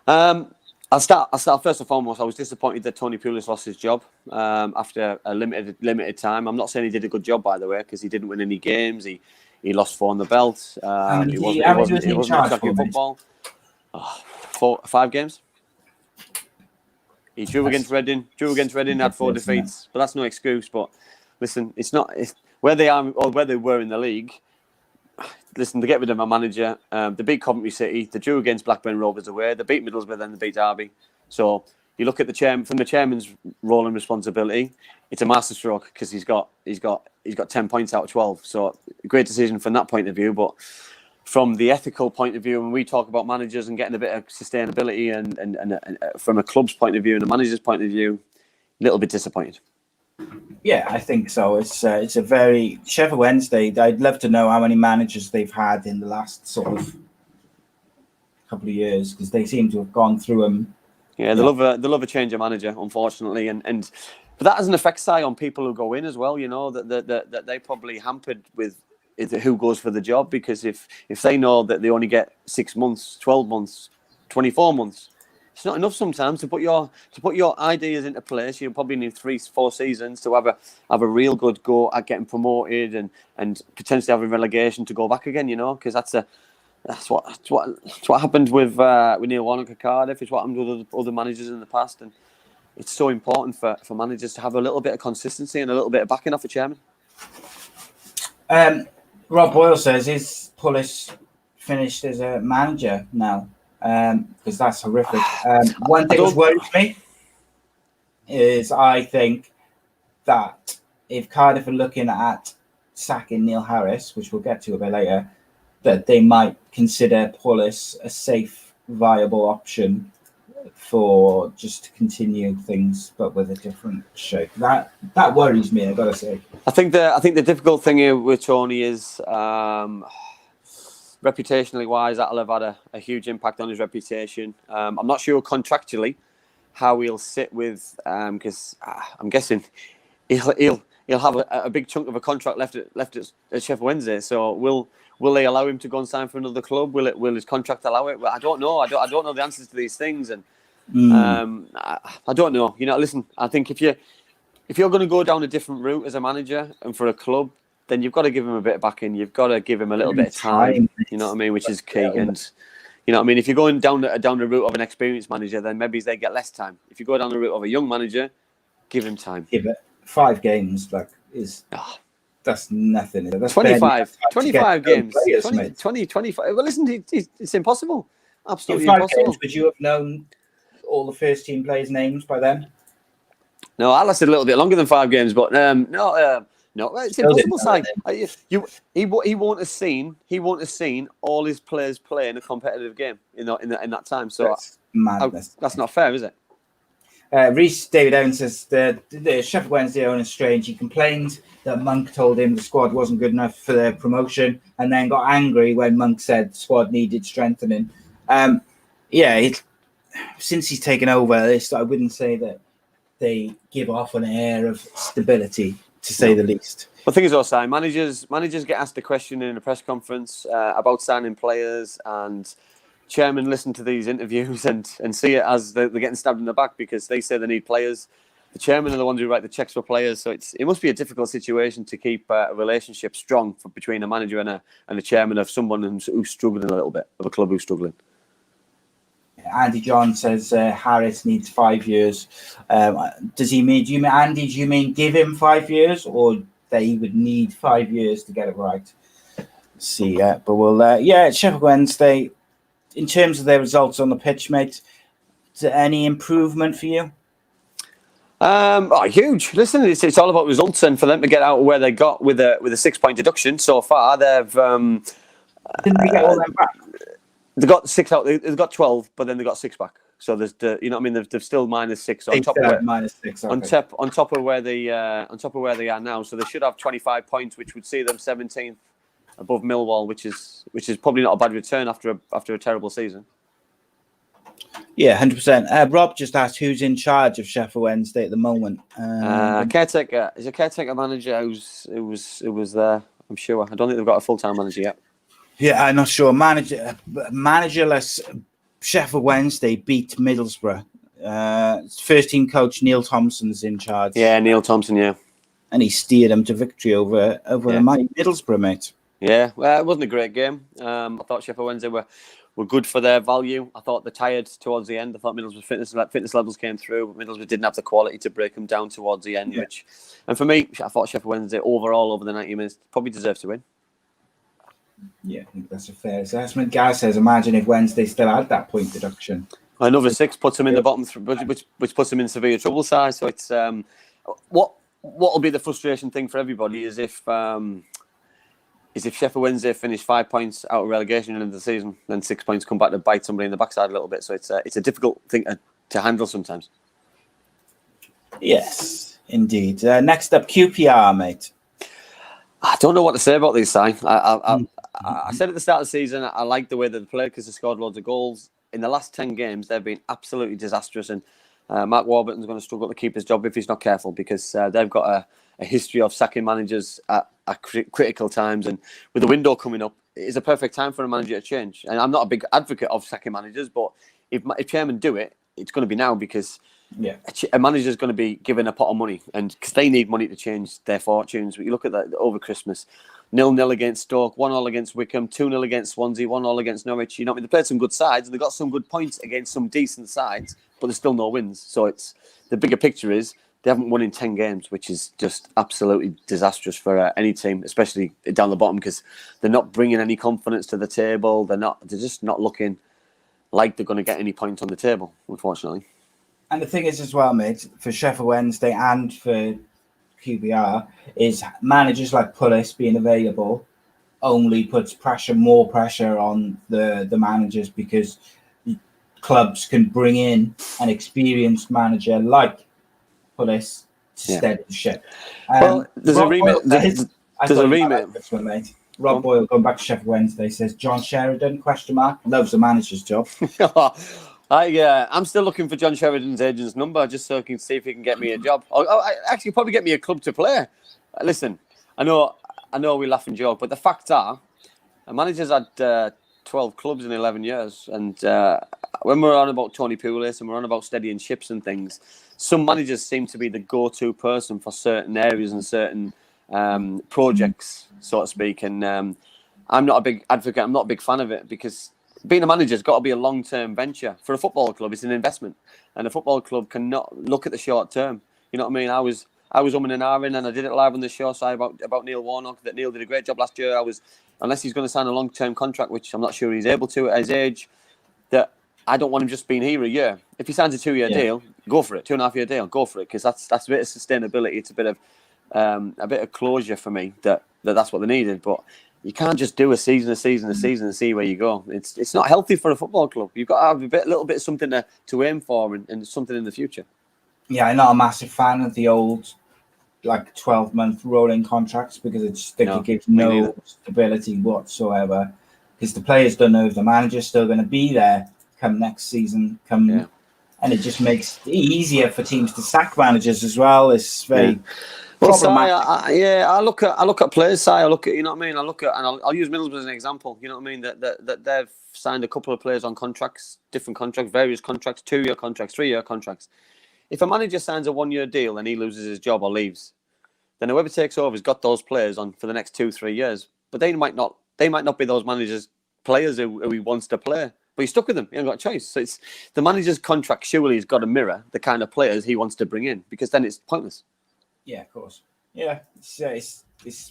I'll start first and foremost. I was disappointed that Tony Pulis lost his job after a limited time. I'm not saying he did a good job, by the way, because he didn't win any games. He lost 4 on the belt. He wasn't attacking football. 5 games. He drew against Reading. Had 4 defeats, but that's no excuse. But listen, it's where they are or where they were in the league. Listen, they get rid of my manager. They beat Coventry City. They drew against Blackburn Rovers away. They beat Middlesbrough, then they beat Derby. So you look at from the chairman's role and responsibility. It's a masterstroke because he's got 10 points out of 12. So a great decision from that point of view. But from the ethical point of view, when we talk about managers and getting a bit of sustainability and from a club's point of view and a manager's point of view, a little bit disappointed. Yeah, I think so. It's a very Sheffield Wednesday. I'd love to know how many managers they've had in the last sort of couple of years because they seem to have gone through them. Yeah, they love a change of manager, unfortunately, but that has an effect side on people who go in as well. You know that they probably hampered with who goes for the job because if they know that they only get 6 months, 12 months, 24 months. It's not enough sometimes to put your ideas into place. You probably need 3-4 seasons to have a real good go at getting promoted and potentially having relegation to go back again. You know, because that's what happened with Neil Warnock at Cardiff. It's what happened with other managers in the past, and it's so important for managers to have a little bit of consistency and a little bit of backing off a chairman. Rob Boyle says, "Is Pulis finished as a manager now?" Because that's horrific. One thing that worries me is I think that if Cardiff are looking at sacking Neil Harris, which we'll get to a bit later, that they might consider Pulis a safe, viable option for just to continue things, but with a different shape. That worries me, I've got to say. I think the difficult thing here with Tony is reputationally wise, that'll have had a huge impact on his reputation. I'm not sure contractually how he'll sit with because I'm guessing he'll have a big chunk of a contract left at Sheffield Wednesday. So will they allow him to go and sign for another club? Will his contract allow it? Well, I don't know. I don't know the answers to these things, and I don't know. You know, listen. I think if you're going to go down a different route as a manager and for a club, then you've got to give him a bit of backing. You've got to give him a little bit of time. You know what I mean? Which is key. And you know what I mean? If you're going down the route of an experienced manager, then maybe they get less time. If you go down the route of a young manager, give him time. Give it 5 games, that's nothing. That's 25 games. 25. Well, listen, it's impossible. Absolutely impossible. Games, would you have known all the first team players' names by then? No, I lasted a little bit longer than 5 games, but no, it's impossible. He won't have seen all his players play in a competitive game in that time. So that's madness. That's not fair, is it? Reece David Owen says the Sheffield Wednesday owner is strange. He complained that Monk told him the squad wasn't good enough for their promotion, and then got angry when Monk said the squad needed strengthening. Since he's taken over, I wouldn't say that they give off an air of stability, to say the least. The thing is also, managers get asked a question in a press conference about signing players, and chairmen listen to these interviews and see it as they're getting stabbed in the back because they say they need players. the chairman are the ones who write the checks for players. So it must be a difficult situation to keep a relationship strong between a manager and a chairman of someone who's struggling a little bit, of a club who's struggling. Andy John says Harris needs 5 years. Does he mean? Do you mean Andy? Do you mean give him 5 years, or that he would need 5 years to get it right? Let's see, but we'll Sheffield Wednesday. In terms of their results on the pitch, mate, is there any improvement for you? Huge. Listen, it's all about results, and for them to get out where they got with a 6-point deduction so far, they've Didn't they get all them back? They got 6 out. They've got 12, but then they got 6 back. So there's you know what I mean. They've still -6 on top of -6 on top of where they are now. So they should have 25 points, which would see them 17th above Millwall, which is probably not a bad return after a terrible season. Yeah, 100%. Rob just asked who's in charge of Sheffield Wednesday at the moment. Caretaker is a caretaker manager who was there. I'm sure. I don't think they've got a full-time manager yet. Yeah, I'm not sure. Managerless Sheffield Wednesday beat Middlesbrough. First team coach Neil Thompson's in charge. Yeah, Neil Thompson. Yeah, and he steered them to victory over the mighty Middlesbrough, mate. Yeah, well, it wasn't a great game. I thought Sheffield Wednesday were good for their value. I thought they tired towards the end. I thought Middlesbrough fitness levels came through, but Middlesbrough didn't have the quality to break them down towards the end. And for me, I thought Sheffield Wednesday overall over the 90 minutes probably deserved to win. Yeah, I think that's a fair assessment. Gaz says, imagine if Wednesday still had that point deduction. Another 6 puts them in the bottom, which puts them in severe trouble size. So it's what will be the frustration thing for everybody is if Sheffield Wednesday finish 5 points out of relegation into the season, then 6 points come back to bite somebody in the backside a little bit. So it's a difficult thing to handle sometimes. Yes, indeed. Next up, QPR, mate. I don't know what to say about these, Si. I said at the start of the season, I like the way that they play because they scored loads of goals. In the last 10 games, they've been absolutely disastrous. And Mark Warburton's going to struggle to keep his job if he's not careful because they've got a history of sacking managers at critical times. And with the window coming up, it's a perfect time for a manager to change. And I'm not a big advocate of sacking managers, but if chairmen do it, it's going to be now because a manager is going to be given a pot of money, and because they need money to change their fortunes. You look at that over Christmas, 0-0 against Stoke, 1-1 against Wickham, 2-0 against Swansea, 1-1 against Norwich. You know, I mean, they played some good sides and they got some good points against some decent sides, but there's still no wins. So it's the bigger picture is they haven't won in 10 games, which is just absolutely disastrous for any team, especially down the bottom, because they're not bringing any confidence to the table. They're just not looking like they're going to get any points on the table, unfortunately. And the thing is as well, mate, for Sheffield Wednesday and for QPR, is managers like Pullis being available only puts more pressure on the managers because clubs can bring in an experienced manager like Pullis to steady the ship. Well, there's a remit. There's a remit. This one, mate. Rob Boyle, going back to Sheffield Wednesday, says John Sheridan, ? Loves the manager's job. I'm still looking for John Sheridan's agent's number just so I can see if he can get me a job. Actually, probably get me a club to play. Listen, I know we laugh and joke, but the facts are, a manager's had 12 clubs in 11 years. And when we're on about Tony Pulis and we're on about steadying ships and things, some managers seem to be the go-to person for certain areas and certain projects, so to speak. And I'm not a big advocate. I'm not a big fan of it because being a manager has got to be a long-term venture. For a football club, it's an investment, and a football club cannot look at the short term. You know what I mean? I was umming and ahhing, and I did it live on the show side about Neil Warnock, that Neil did a great job last year. Unless he's going to sign a long-term contract, which I'm not sure he's able to at his age, that I don't want him just being here a year. If he signs a 2-year deal, go for it. 2.5-year deal, go for it, because that's a bit of sustainability. It's a bit of closure for me that's what they needed, but. You can't just do a season and see where you go. It's not healthy for a football club. You've got to have a little bit of something to aim for and something in the future. Yeah, I'm not a massive fan of the old 12-month rolling contracts because I just think it gives no stability whatsoever. Because the players don't know if the manager's still going to be there come next season. And it just makes it easier for teams to sack managers as well. It's very. Well, I look at players. I look at, you know what I mean. I'll use Middlesbrough as an example. You know what I mean. That they've signed a couple of players on contracts, different contracts, various contracts, 2-year contracts, 3-year contracts. if a manager signs a 1-year deal and he loses his job or leaves, then whoever takes over has got those players on for the next 2-3 years. But they might not be those managers' players who he wants to play. But he's stuck with them. He hasn't got a choice. So it's the manager's contract surely has got to mirror the kind of players he wants to bring in, because then it's pointless. Yeah, of course. Yeah, it's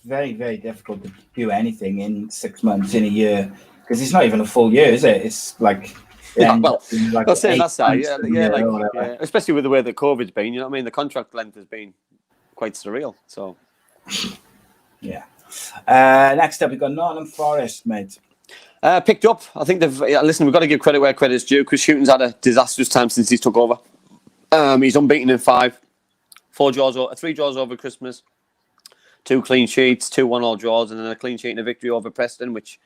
very, very difficult to do anything in 6 months, in a year, because it's not even a full year, is it? It's like... Yeah, well, like I'll say that side, yeah, especially with the way that COVID's been, you know what I mean? The contract length has been quite surreal. So, yeah. Next up, we've got Nottingham Forest, mate. Picked up. I think listen, we've got to give credit where credit's due, because Shooting's had a disastrous time since he took over. He's unbeaten in 5, 3 draws over Christmas, 2 clean sheets, 2 1-all draws, and then a clean sheet and a victory over Preston, which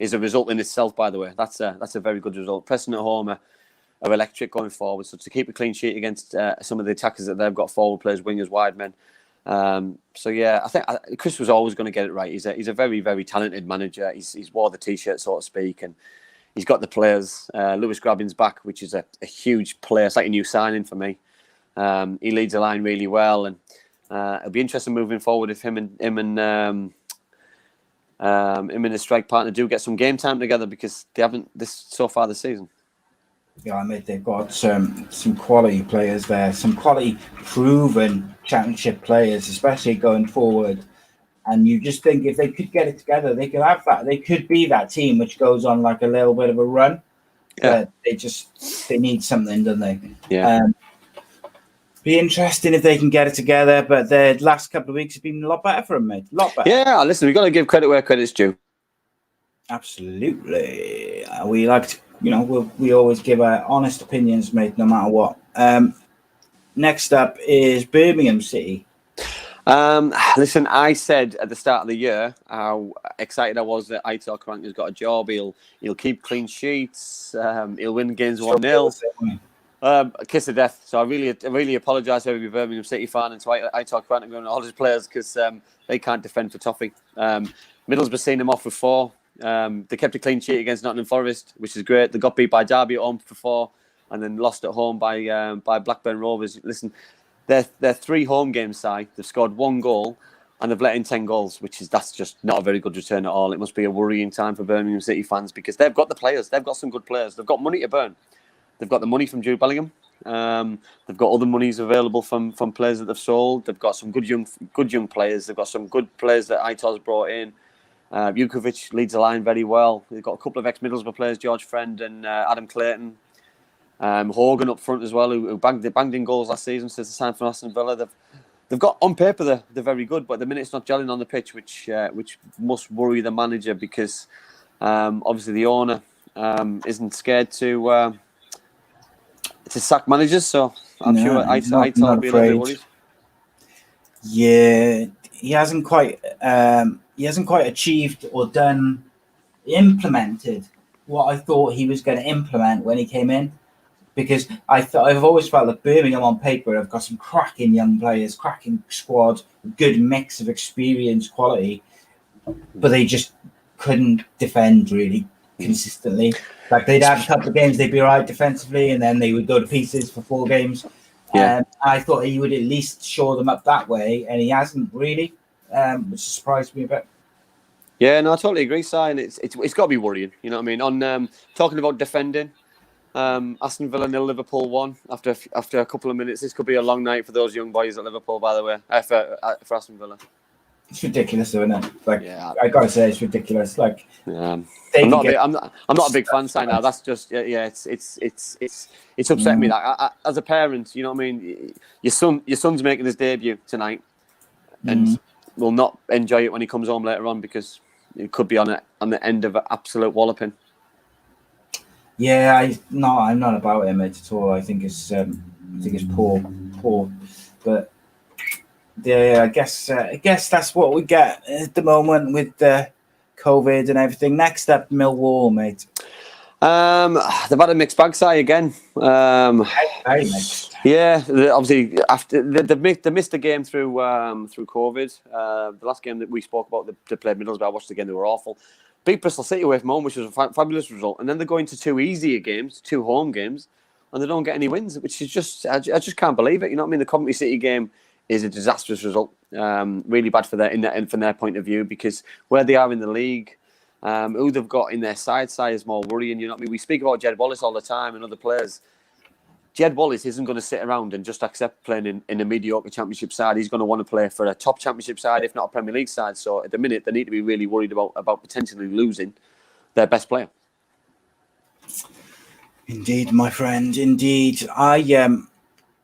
is a result in itself, by the way. That's a very good result. Preston at home are electric going forward. So to keep a clean sheet against some of the attackers that they've got, forward players, wingers, wide men. So yeah, I think Chris was always going to get it right. He's a very, very talented manager. He's wore the t-shirt, so to speak, and he's got the players. Lewis Grabbin's back, which is a huge player. It's like a new signing for me. He leads the line really well, and it'll be interesting moving forward if him and his strike partner do get some game time together, because they haven't so far this season. Yeah, I mean, they've got some quality players there, some quality proven championship players, especially going forward. And you just think if they could get it together, they could have that. They could be that team which goes on like a little bit of a run. Yeah. But they need something, don't they? Yeah. Be interesting if they can get it together, but the last couple of weeks have been a lot better for them, mate. A lot better. Yeah, listen, we've got to give credit where credit's due. Absolutely. We like to, we always give our honest opinions, mate, no matter what. Next up is Birmingham City. Listen, I said at the start of the year how excited I was that Aitor Karanka's got a job. He'll keep clean sheets. He'll win games 1-0. Kiss of death. So I really apologise to every Birmingham City fan and to Aitor Karanka and all his players, because they can't defend for toffee. Middlesbrough seen them off with 4. They kept a clean sheet against Nottingham Forest, which is great. They got beat by Derby at home for 4, and then lost at home by Blackburn Rovers. Listen, they're 3 home games side. They've scored 1 goal and they've let in 10 goals, that's just not a very good return at all. It must be a worrying time for Birmingham City fans, because they've got the players. They've got some good players. They've got money to burn. They've got the money from Jude Bellingham. They've got other monies available from players that they've sold. They've got some good young players. They've got some good players that Aitor's brought in. Jukovic leads the line very well. They've got a couple of ex-Middlesbrough players, George Friend and Adam Clayton. Hogan up front as well, who banged in goals last season since the sign from Aston Villa. They've got, on paper, they're very good, but at the minute it's not gelling on the pitch, which must worry the manager, because obviously the owner isn't scared to sack managers, so I'm sure Aitor will be a little bit worried. Yeah, he hasn't quite achieved or implemented what I thought he was going to implement when he came in, because I've always felt that Birmingham on paper have got some cracking young players, cracking squad, good mix of experience, quality, but they just couldn't defend really consistently. Like, they'd have a couple of games, they'd be all right defensively, and then they would go to pieces for 4 games. Yeah. I thought he would at least shore them up that way, and he hasn't really, which surprised me a bit. Yeah, no, I totally agree, Si, and it's got to be worrying. You know what I mean? On talking about defending, Aston Villa 0, Liverpool 1 after a couple of minutes. This could be a long night for those young boys at Liverpool, by the way, for Aston Villa. It's ridiculous, though, isn't it? Like, yeah. I gotta say, it's ridiculous. Like, I'm not a big fan, Si. Now that's just it's upset me. Like, as a parent, you know what I mean. Your son's making his debut tonight, and will not enjoy it when he comes home later on, because it could be on the end of an absolute walloping. Yeah, I'm not about him at all. I think it's poor, but yeah, I guess that's what we get at the moment with COVID and everything. Next up, Millwall, mate. They've had a mixed bag, Si, again. Very mixed. Yeah, obviously after they missed a game through COVID. The last game that we spoke about, they played Middlesbrough. I watched the game; they were awful. Beat Bristol City away from home, which was a fabulous result. And then they're going to 2 easier games, 2 home games, and they don't get any wins, which is just I just can't believe it. You know what I mean? The Coventry City game is a disastrous result, really bad for from their point of view, because where they are in the league, who they've got in their side is more worrying. You know what I mean? We speak about Jed Wallace all the time and other players. Jed Wallace isn't going to sit around and just accept playing in a mediocre Championship side. He's going to want to play for a top Championship side, if not a Premier League side. So at the minute, they need to be really worried about potentially losing their best player. Indeed, my friend. Indeed, I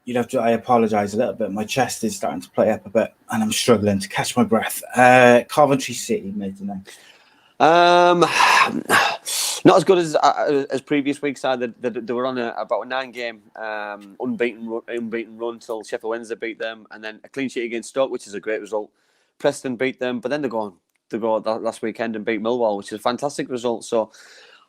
apologise a little bit. My chest is starting to play up a bit, and I'm struggling to catch my breath. Coventry City made the next. Not as good as previous weeks. They were on about a 9-game unbeaten run till Sheffield Wednesday beat them, and then a clean sheet against Stoke, which is a great result. Preston beat them, but then they go last weekend and beat Millwall, which is a fantastic result. So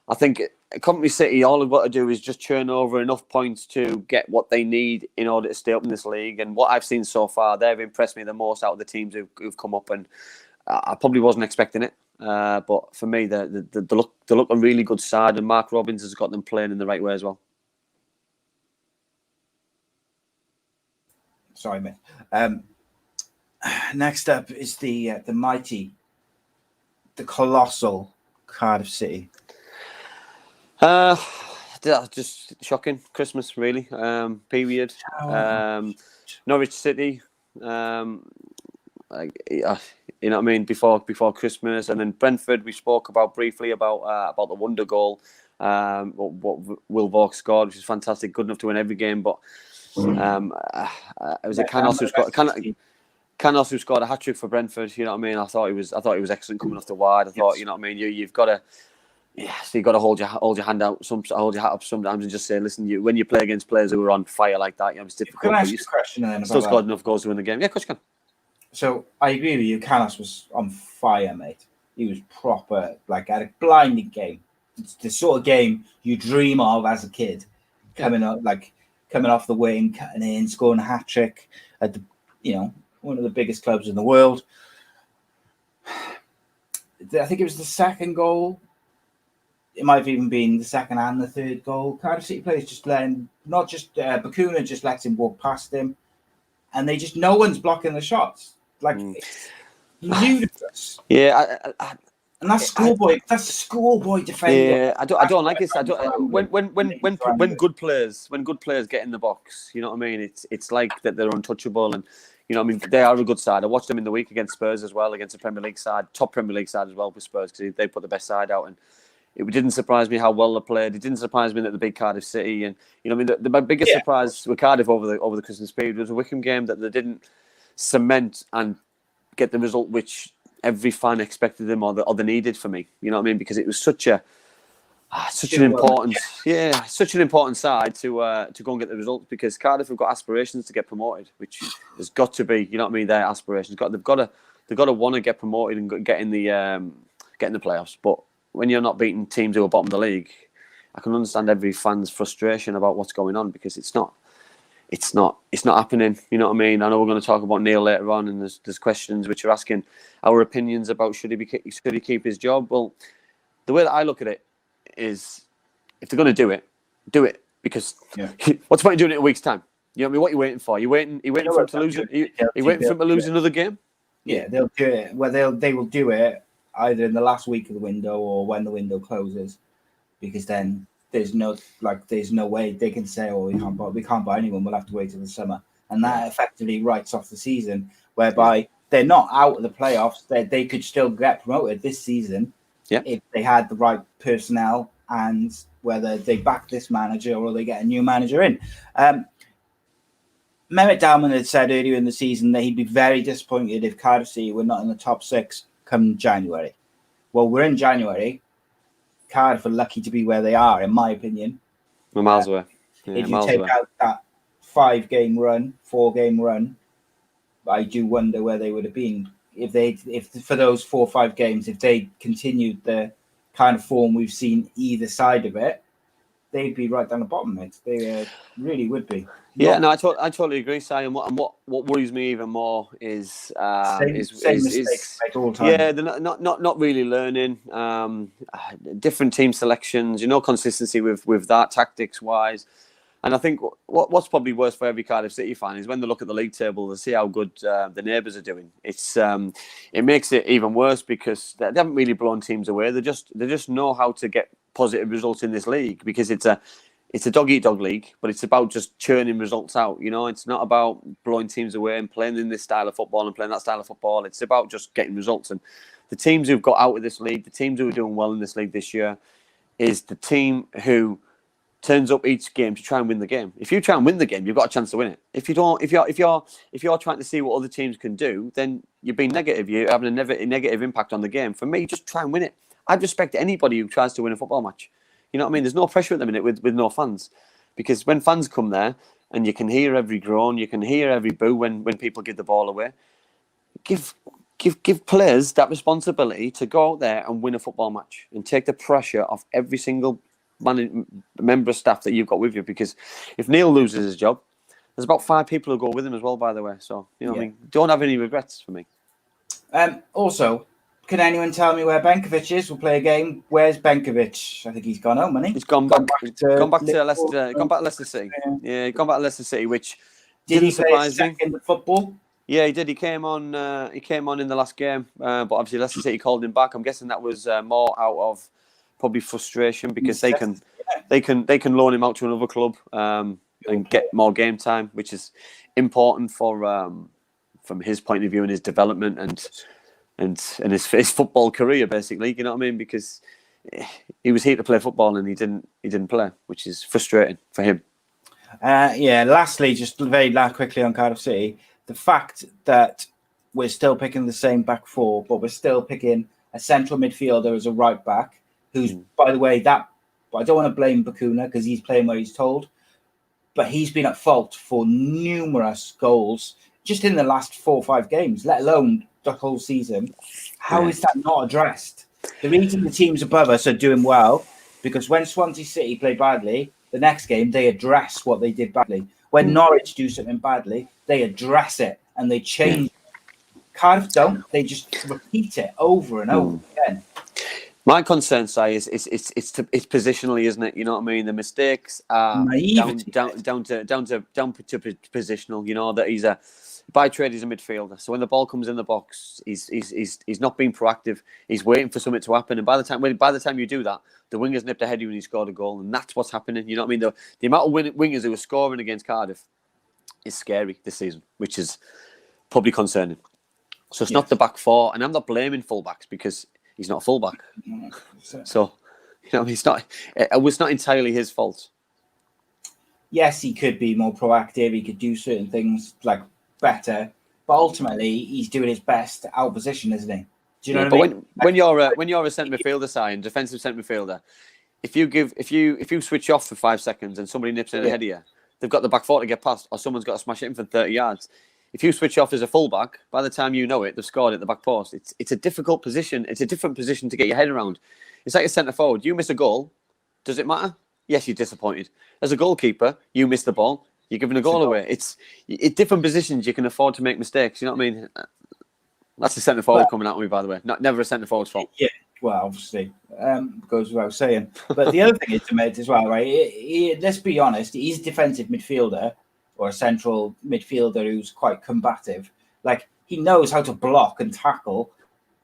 I think Coventry City, all they've got to do is just churn over enough points to get what they need in order to stay up in this league. And what I've seen so far, they've impressed me the most out of the teams who've come up, and I probably wasn't expecting it. But for me, they look a really good side, and Mark Robbins has got them playing in the right way as well. Sorry, mate. Next up is the mighty, the colossal Cardiff City. Just shocking. Christmas, really. Period. Norwich City. You know what I mean? Before Christmas, and then Brentford. We spoke about briefly about the wonder goal. What Will Vaughan scored, which is fantastic, good enough to win every game. But it was Canos who scored a hat trick for Brentford. You know what I mean? I thought he was excellent coming off the wide. I thought, you know what I mean? You've got to. Yeah, so you got to hold your hand out. Hold your hat up sometimes and just say, listen, when you play against players who are on fire like that, it's difficult. Can I ask you a question then? Still scored enough goals to win the game. Yeah, of course you can. So I agree with you. Canos was on fire, mate. He was proper, like, at a blinding game. It's the sort of game you dream of as a kid, coming off the wing, cutting in, scoring a hat trick at one of the biggest clubs in the world. I think it was the second goal. It might have even been the second and the third goal. Cardiff City players just Bakuna just lets him walk past him, and no one's blocking the shots. Like, it's ludicrous. Yeah, and that's schoolboy defending. Yeah, I don't like this. When good players get in the box, you know what I mean. It's like that they're untouchable, and you know what I mean. They are a good side. I watched them in the week against Spurs as well, against the Premier League side, top Premier League side as well for Spurs, because they put the best side out, and it didn't surprise me how well they played. It didn't surprise me that they beat Cardiff City, and you know what I mean. The biggest surprise with Cardiff over the Christmas period was a Wickham game that they didn't cement and get the result which every fan expected them or they needed. For me, you know what I mean, because it was such an important side to go and get the results, because Cardiff have got aspirations to get promoted, which has got to be, you know what I mean, their aspirations. They've got to want to get promoted and get in the playoffs. But when you're not beating teams who are bottom of the league, I can understand every fan's frustration about what's going on, because it's not happening. You know what I mean? I know we're going to talk about Neil later on, and there's questions which are asking our opinions about should he keep his job. Well, the way that I look at it is, if they're going to do it, because what's the point of doing it in a week's time? You know what I mean? What are you waiting for? You waiting for him to lose? You waiting for him to lose another game? Yeah, they'll do it. Well, they will do it either in the last week of the window or when the window closes, because then there's no way they can say, "Oh, we can't buy anyone. We'll have to wait till the summer," and that effectively writes off the season. Whereby they're not out of the playoffs. They could still get promoted this season if they had the right personnel, and whether they back this manager or they get a new manager in. Mehmet Dalman had said earlier in the season that he'd be very disappointed if Cardiff City were not in the top 6 come January. Well, we're in January. Cardiff are lucky to be where they are, in my opinion. We're miles away. If you take out that 4-game run, I do wonder where they would have been if for those 4 or 5 games, if they continued the kind of form we've seen either side of it, they'd be right down the bottom, mate. They really would be. Yeah, no, I totally agree, Si. And what worries me even more is same mistakes all the time. Yeah, they're not really learning. Different team selections, consistency with that tactics wise. And I think what's probably worse for every Cardiff City fan is when they look at the league table, they see how good the neighbours are doing. It makes it even worse because they haven't really blown teams away. They just know how to get positive results in this league because it's a dog-eat-dog league, but it's about just churning results out. It's not about blowing teams away and playing in this style of football and playing that style of football. It's about just getting results. And the teams who've got out of this league, the teams who are doing well in this league this year, is the team who turns up each game to try and win the game. If you try and win the game, you've got a chance to win it. If you don't, if you're trying to see what other teams can do, then you're being negative. You're having a negative impact on the game. For me, just try and win it. I respect anybody who tries to win a football match. You know what I mean? There's no pressure at the minute with no fans, because when fans come there and you can hear every groan, you can hear every boo when people give the ball away. Give players that responsibility to go out there and win a football match and take the pressure off every single member of staff that you've got with you. Because if Neil loses his job, there's about 5 people who go with him as well, by the way. So, what I mean? Don't have any regrets for me. Also, can anyone tell me where Benkovic is? We'll play a game. Where's Benkovic? I think he's gone home, hasn't he? He's gone back to Leicester. Gone back to Leicester City. Yeah, he's gone back to Leicester City, which didn't surprise me. In the football? Yeah, he did. He came on. In the last game, but obviously Leicester City called him back. I'm guessing that was more out of probably frustration because they can loan him out to another club and get more game time, which is important for from his point of view and his development and his football career, basically. You know what I mean? Because he was here to play football and he didn't play, which is frustrating for him. Lastly, just very quickly on Cardiff City, the fact that we're still picking the same back four, but we're still picking a central midfielder as a right back, who's, by the way, I don't want to blame Bakuna because he's playing where he's told, but he's been at fault for numerous goals just in the last 4 or 5 games, let alone the whole season. How is that not addressed? The reason the teams above us are doing well, because when Swansea City play badly, the next game they address what they did badly. When Norwich do something badly, they address it and they change. Cardiff don't. They just repeat it over and over again. My concern, Si, is it's positionally, isn't it? You know what I mean? The mistakes are down to positional. You know that he's by trade he's a midfielder. So when the ball comes in the box, he's not being proactive. He's waiting for something to happen, and by the time you do that, the wingers nipped ahead of you and he scored a goal, and that's what's happening. You know what I mean? The amount of wingers who are scoring against Cardiff is scary this season, which is probably concerning. So it's not the back four, and I'm not blaming fullbacks because he's not a fullback. So, it was not entirely his fault. Yes, he could be more proactive. He could do certain things like better, but ultimately he's doing his best out of position, isn't he? Do you know what I mean? When you're a centre midfielder side, defensive centre midfielder, if you switch off for 5 seconds and somebody nips in ahead of you, they've got the back four to get past, or someone's got to smash it in for 30 yards. If you switch off as a fullback, by the time you know it, they've scored at the back post. It's a difficult position. It's a different position to get your head around. It's like a centre forward. You miss a goal, does it matter? Yes, you're disappointed. As a goalkeeper, you miss the ball, you're giving a goal away. It's different positions. You can afford to make mistakes. You know what I mean? That's a centre forward coming at me, by the way. Never a centre forward's fault. Yeah, well, obviously, goes without saying. But the other thing is to make as well, right? Let's be honest. He's a defensive midfielder, or a central midfielder who's quite combative. Like, he knows how to block and tackle.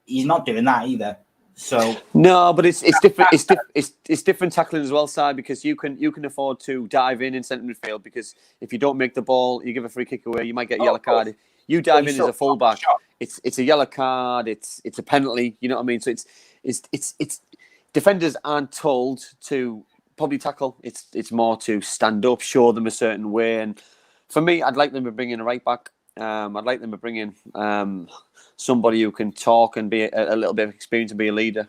He's not doing that either. So no, but it's different. It's different tackling as well, Si, because you can afford to dive in centre midfield, because if you don't make the ball, you give a free kick away, you might get a yellow card. You dive in as a fullback, it's a yellow card. It's a penalty. You know what I mean? So it's defenders aren't told to probably tackle. It's more to stand up, show them a certain way. And for me, I'd like them to bring in a right back. I'd like them to bring in somebody who can talk and be a little bit of experience and be a leader.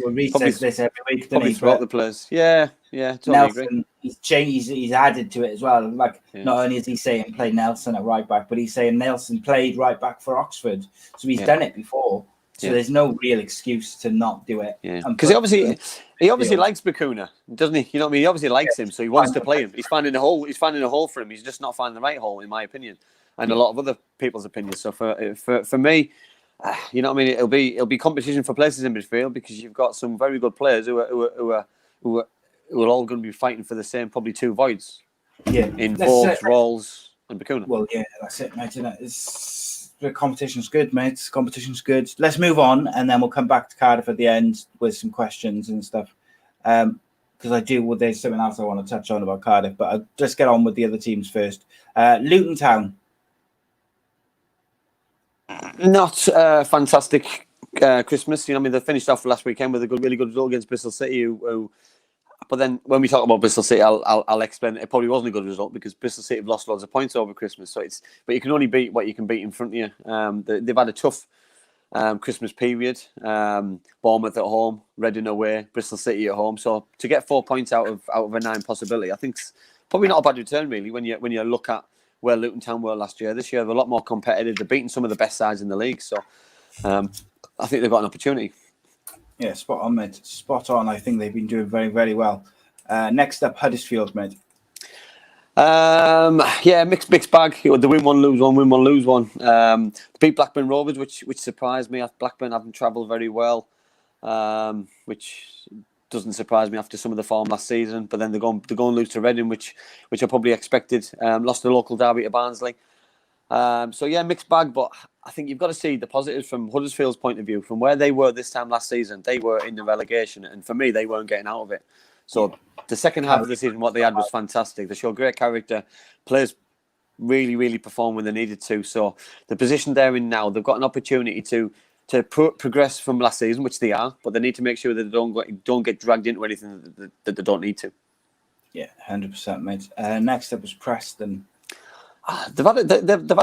Reece says this every week. Probably throughout the players. Yeah, totally Nelson, agree. He's changed. He's added to it as well. Like, not only is he saying play Nelson at right back, but he's saying Nelson played right back for Oxford, so he's done it before. So there's no real excuse to not do it. Yeah, because he obviously likes Bakuna, doesn't he? You know what I mean? He obviously likes him, so he wants to play him. He's finding a hole. He's finding a hole for him. He's just not finding the right hole, in my opinion, and a lot of other people's opinions. So for me, you know what I mean? It'll be competition for places in midfield, because you've got some very good players who are all going to be fighting for the same, probably 2 voids. Yeah. in Let's, Vokes, Rolls, and Bakuna. well, yeah, that's it, mate. Isn't it? The competition's good, mate. Competition's good. Let's move on, and then we'll come back to Cardiff at the end with some questions and stuff. Because there's something else I want to touch on about Cardiff, but I'll just get on with the other teams first. Luton Town. Not fantastic Christmas. You know, I mean, they finished off last weekend with a really good result against Bristol City. But then when we talk about Bristol City, I'll explain. It probably wasn't a good result because Bristol City have lost loads of points over Christmas. But you can only beat what you can beat in front of you. They've had a tough Christmas period. Bournemouth at home, Reading away, Bristol City at home. So to get 4 points out of a 9 possibility, I think it's probably not a bad return really when you look at where Luton Town were last year. This year they're a lot more competitive. They're beating some of the best sides in the league. So I think they've got an opportunity. Yeah, spot on, mate. Spot on. I think they've been doing very, very well. Next up, Huddersfield, mate. Mixed bag. They win one, lose one, win one, lose one. Beat Blackburn Rovers, which surprised me. Blackburn haven't travelled very well, which doesn't surprise me after some of the form last season. But then they're going to lose to Reading, which I probably expected. Lost the local derby to Barnsley. Mixed bag, but I think you've got to see the positives from Huddersfield's point of view. From where they were this time last season, they were in the relegation, and for me, they weren't getting out of it. So the second half of the season, what they had was fantastic. They showed great character. Players really, really performed when they needed to. So the position they're in now, they've got an opportunity to progress from last season, which they are, but they need to make sure that they don't get dragged into anything that they don't need to. Yeah, 100%, mate. Next up was Preston. They've had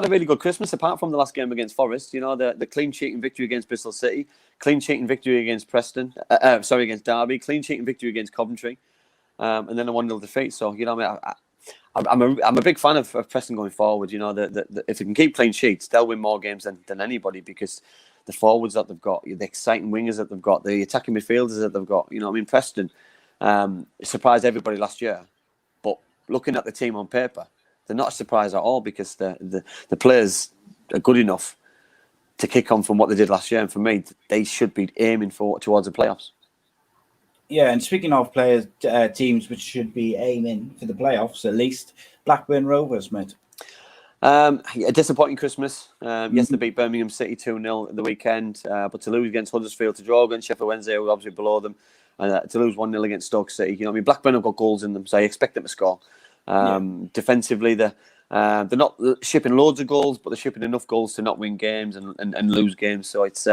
a really good Christmas, apart from the last game against Forest. You know, the clean sheet and victory against Bristol City, clean sheet and victory against against Derby, clean sheet and victory against Coventry, and then a 1-0 defeat. So, you know, I'm a big fan of Preston going forward. You know, that if they can keep clean sheets, they'll win more games than anybody because the forwards that they've got, the exciting wingers that they've got, the attacking midfielders that they've got. You know, I mean, Preston surprised everybody last year, but looking at the team on paper, they're not a surprise at all because the players are good enough to kick on from what they did last year. And for me, they should be aiming towards the playoffs. Yeah, and speaking of players, teams which should be aiming for the playoffs, at least, Blackburn Rovers, mate. A disappointing Christmas. Yes, they beat Birmingham City 2-0 at the weekend, but to lose against Huddersfield, to draw against Sheffield Wednesday, who were obviously below them, and to lose 1-0 against Stoke City. You know, I mean, Blackburn have got goals in them, so I expect them to score. Defensively, they're not shipping loads of goals, but they're shipping enough goals to not win games and lose games. So it's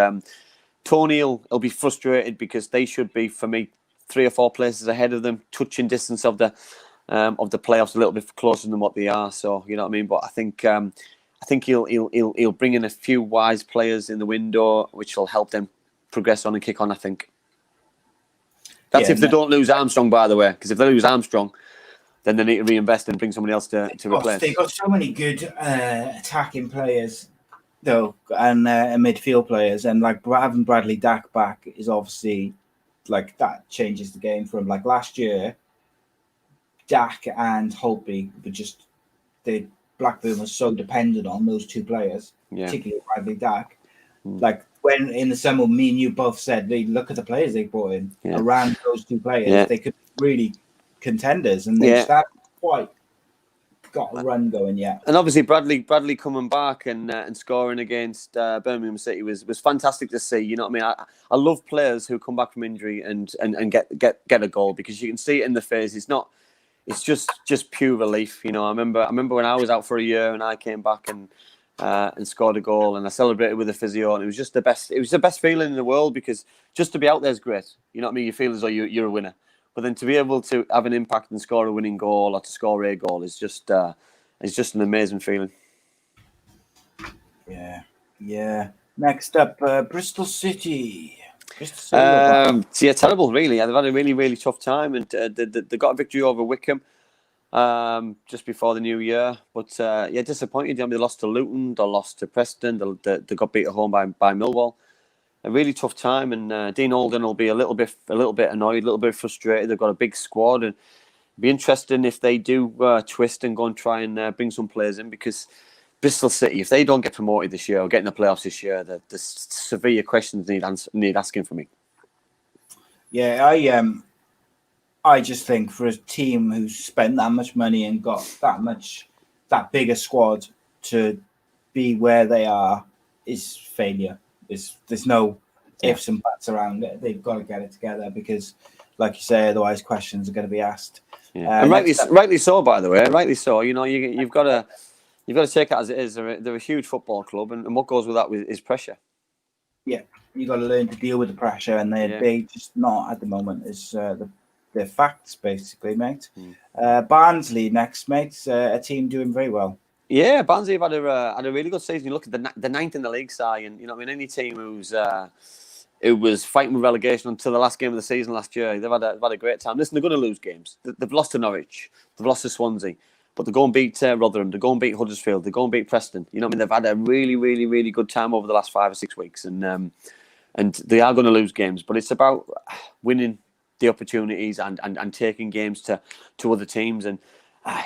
Tony will be frustrated because they should be, for me, 3 or 4 places ahead of them, touching distance of the playoffs a little bit closer than what they are. So you know what I mean. But I think he'll bring in a few wise players in the window, which will help them progress on and kick on. I think that's if they don't lose Armstrong, by the way, because if they lose Armstrong, then they need to reinvest and bring somebody else to replace. They've got so many good attacking players, though, and midfield players, and like having Bradley Dack back is obviously like that changes the game from like last year. Dack and Holtby were just Blackburn was so dependent on those 2 players, particularly Bradley Dack. Like when in the summer, me and you both said, they look at the players they brought in around those 2 players, they could really contenders, and they just haven't quite got a run going yet. And obviously Bradley coming back and scoring against Birmingham City was fantastic to see. You know what I mean? I love players who come back from injury and get a goal, because you can see it in the face. It's just pure relief. You know, I remember when I was out for a year and I came back and scored a goal, and I celebrated with the physio, and it was just the best. It was the best feeling in the world, because just to be out there is great. You know what I mean? You feel as though you're a winner. But then to be able to have an impact and score a winning goal, or to score a goal, is just an amazing feeling. Yeah. Next up, Bristol City. Terrible, really. They've had a really, really tough time, and they got a victory over Wickham just before the new year. But disappointed. I mean, they lost to Luton, they lost to Preston, they got beat at home by Millwall. A really tough time, and Dean Alden will be a little bit annoyed, a little bit frustrated. They've got a big squad, and it'd be interesting if they do twist and go and try and bring some players in, because Bristol City, if they don't get promoted this year or get in the playoffs this year, there's severe questions need asking for me. Yeah, I just think for a team who's spent that much money and got that bigger squad to be where they are is failure. There's no ifs and buts around it. They've got to get it together because, like you say, otherwise questions are going to be asked. Yeah. And rightly so, by the way, rightly so. You know, you've got to take it as it is. They're a huge football club, and what goes with that is pressure. Yeah, you got to learn to deal with the pressure, and they just not at the moment. Is the facts basically, mate. Barnsley next, mate. A team doing very well. Yeah, Barnsley have had a really good season. You look at the ninth in the league side, and you know, I mean, any team who was fighting with relegation until the last game of the season last year, they've had a great time. Listen, they're going to lose games. They've lost to Norwich, they've lost to Swansea, but they go and beat Rotherham, they go and beat Huddersfield, they go and beat Preston. You know what I mean? They've had a really, really, really good time over the last 5 or 6 weeks, and they are going to lose games, but it's about winning the opportunities and taking games to other teams. And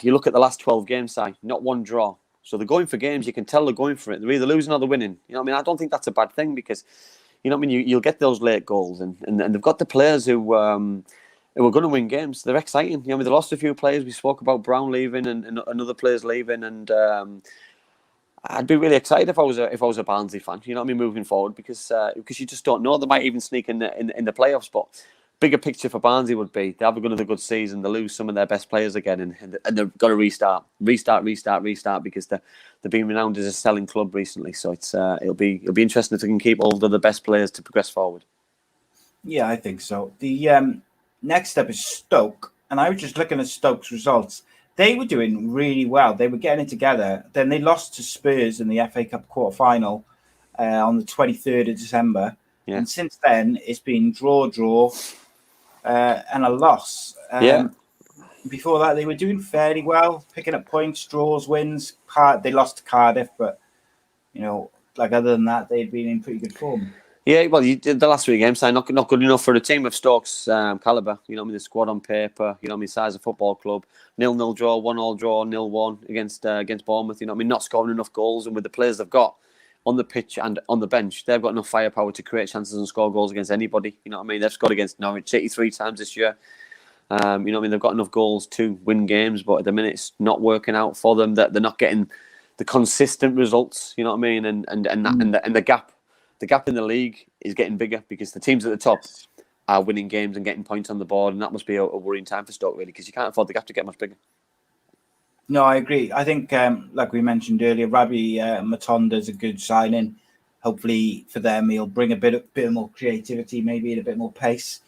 you look at the last 12 games, not one draw. So they're going for games. You can tell they're going for it. They're either losing or they're winning. You know what I mean? I don't think that's a bad thing because, you know what I mean? You'll get those late goals, and they've got the players who are going to win games. They're exciting. You know, I mean, they lost a few players. We spoke about Brown leaving and other players leaving, and I'd be really excited if I was a Barnsley fan. You know what I mean? Moving forward, because you just don't know. They might even sneak in the playoffs, but. Bigger picture for Barnsley would be they have another good season. They lose some of their best players again, and they've got to restart because they've been renowned as a selling club recently. So it'll be interesting if they can keep all of the best players to progress forward. Yeah, I think so. The next up is Stoke, and I was just looking at Stoke's results. They were doing really well. They were getting it together. Then they lost to Spurs in the FA Cup quarter-final on the 23rd of December. Yeah. And since then, it's been draw, and a loss. Before that, they were doing fairly well, picking up points, draws, wins. They lost to Cardiff, but you know, like other than that, they'd been in pretty good form. Yeah, well, you did the last 3 games, not good enough for a team of Stoke's calibre. You know, what I mean, the squad on paper. You know, what I mean, size of football club. 0-0 draw, 1-1 draw, 0-1 against Bournemouth. You know, what I mean, not scoring enough goals, and with the players they've got on the pitch and on the bench, they've got enough firepower to create chances and score goals against anybody. You know what I mean? They've scored against Norwich City 3 times this year. You know what I mean? They've got enough goals to win games, but at the minute it's not working out for them. That they're not getting the consistent results. You know what I mean? And the gap in the league is getting bigger because the teams at the top are winning games and getting points on the board, and that must be a worrying time for Stoke really because you can't afford the gap to get much bigger. No, I agree. I think, like we mentioned earlier, Rabbi Matonda is a good signing. Hopefully for them, he'll bring a bit more creativity, maybe and a bit more pace.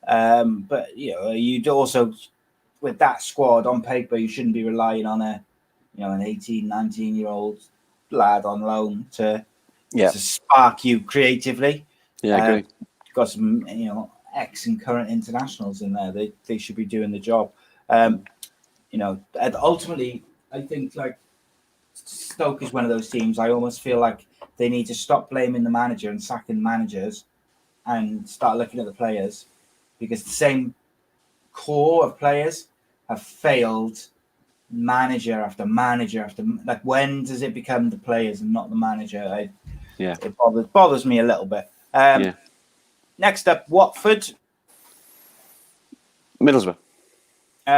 But you know, you'd also, with that squad on paper, you shouldn't be relying on an 18, 19-year-old lad on loan to spark you creatively. Yeah, I agree. You've got some, ex and current internationals in there. They should be doing the job. Ultimately, I think like Stoke is one of those teams. I almost feel like they need to stop blaming the manager and sacking managers and start looking at the players, because the same core of players have failed manager after manager after. Like, when does it become the players and not the manager? It bothers me a little bit. Next up, Watford. Middlesbrough.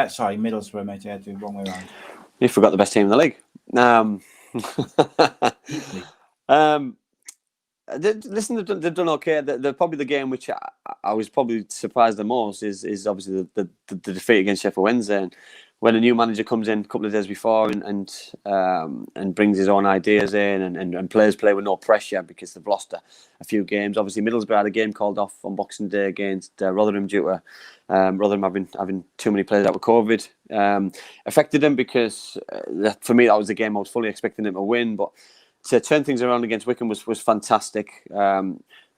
Sorry, Middlesbrough, mate. I had to do wrong way around. You forgot the best team in the league. Listen, they've done okay. They're probably the game which I was probably surprised the most is obviously the defeat against Sheffield Wednesday. And when a new manager comes in a couple of days before and brings his own ideas in and players play with no pressure because they've lost a few games. Obviously, Middlesbrough had a game called off on Boxing Day against Rotherham due to Rotherham having too many players out with COVID. Affected them because for me that was the game I was fully expecting them to win, but to turn things around against Wycombe was fantastic.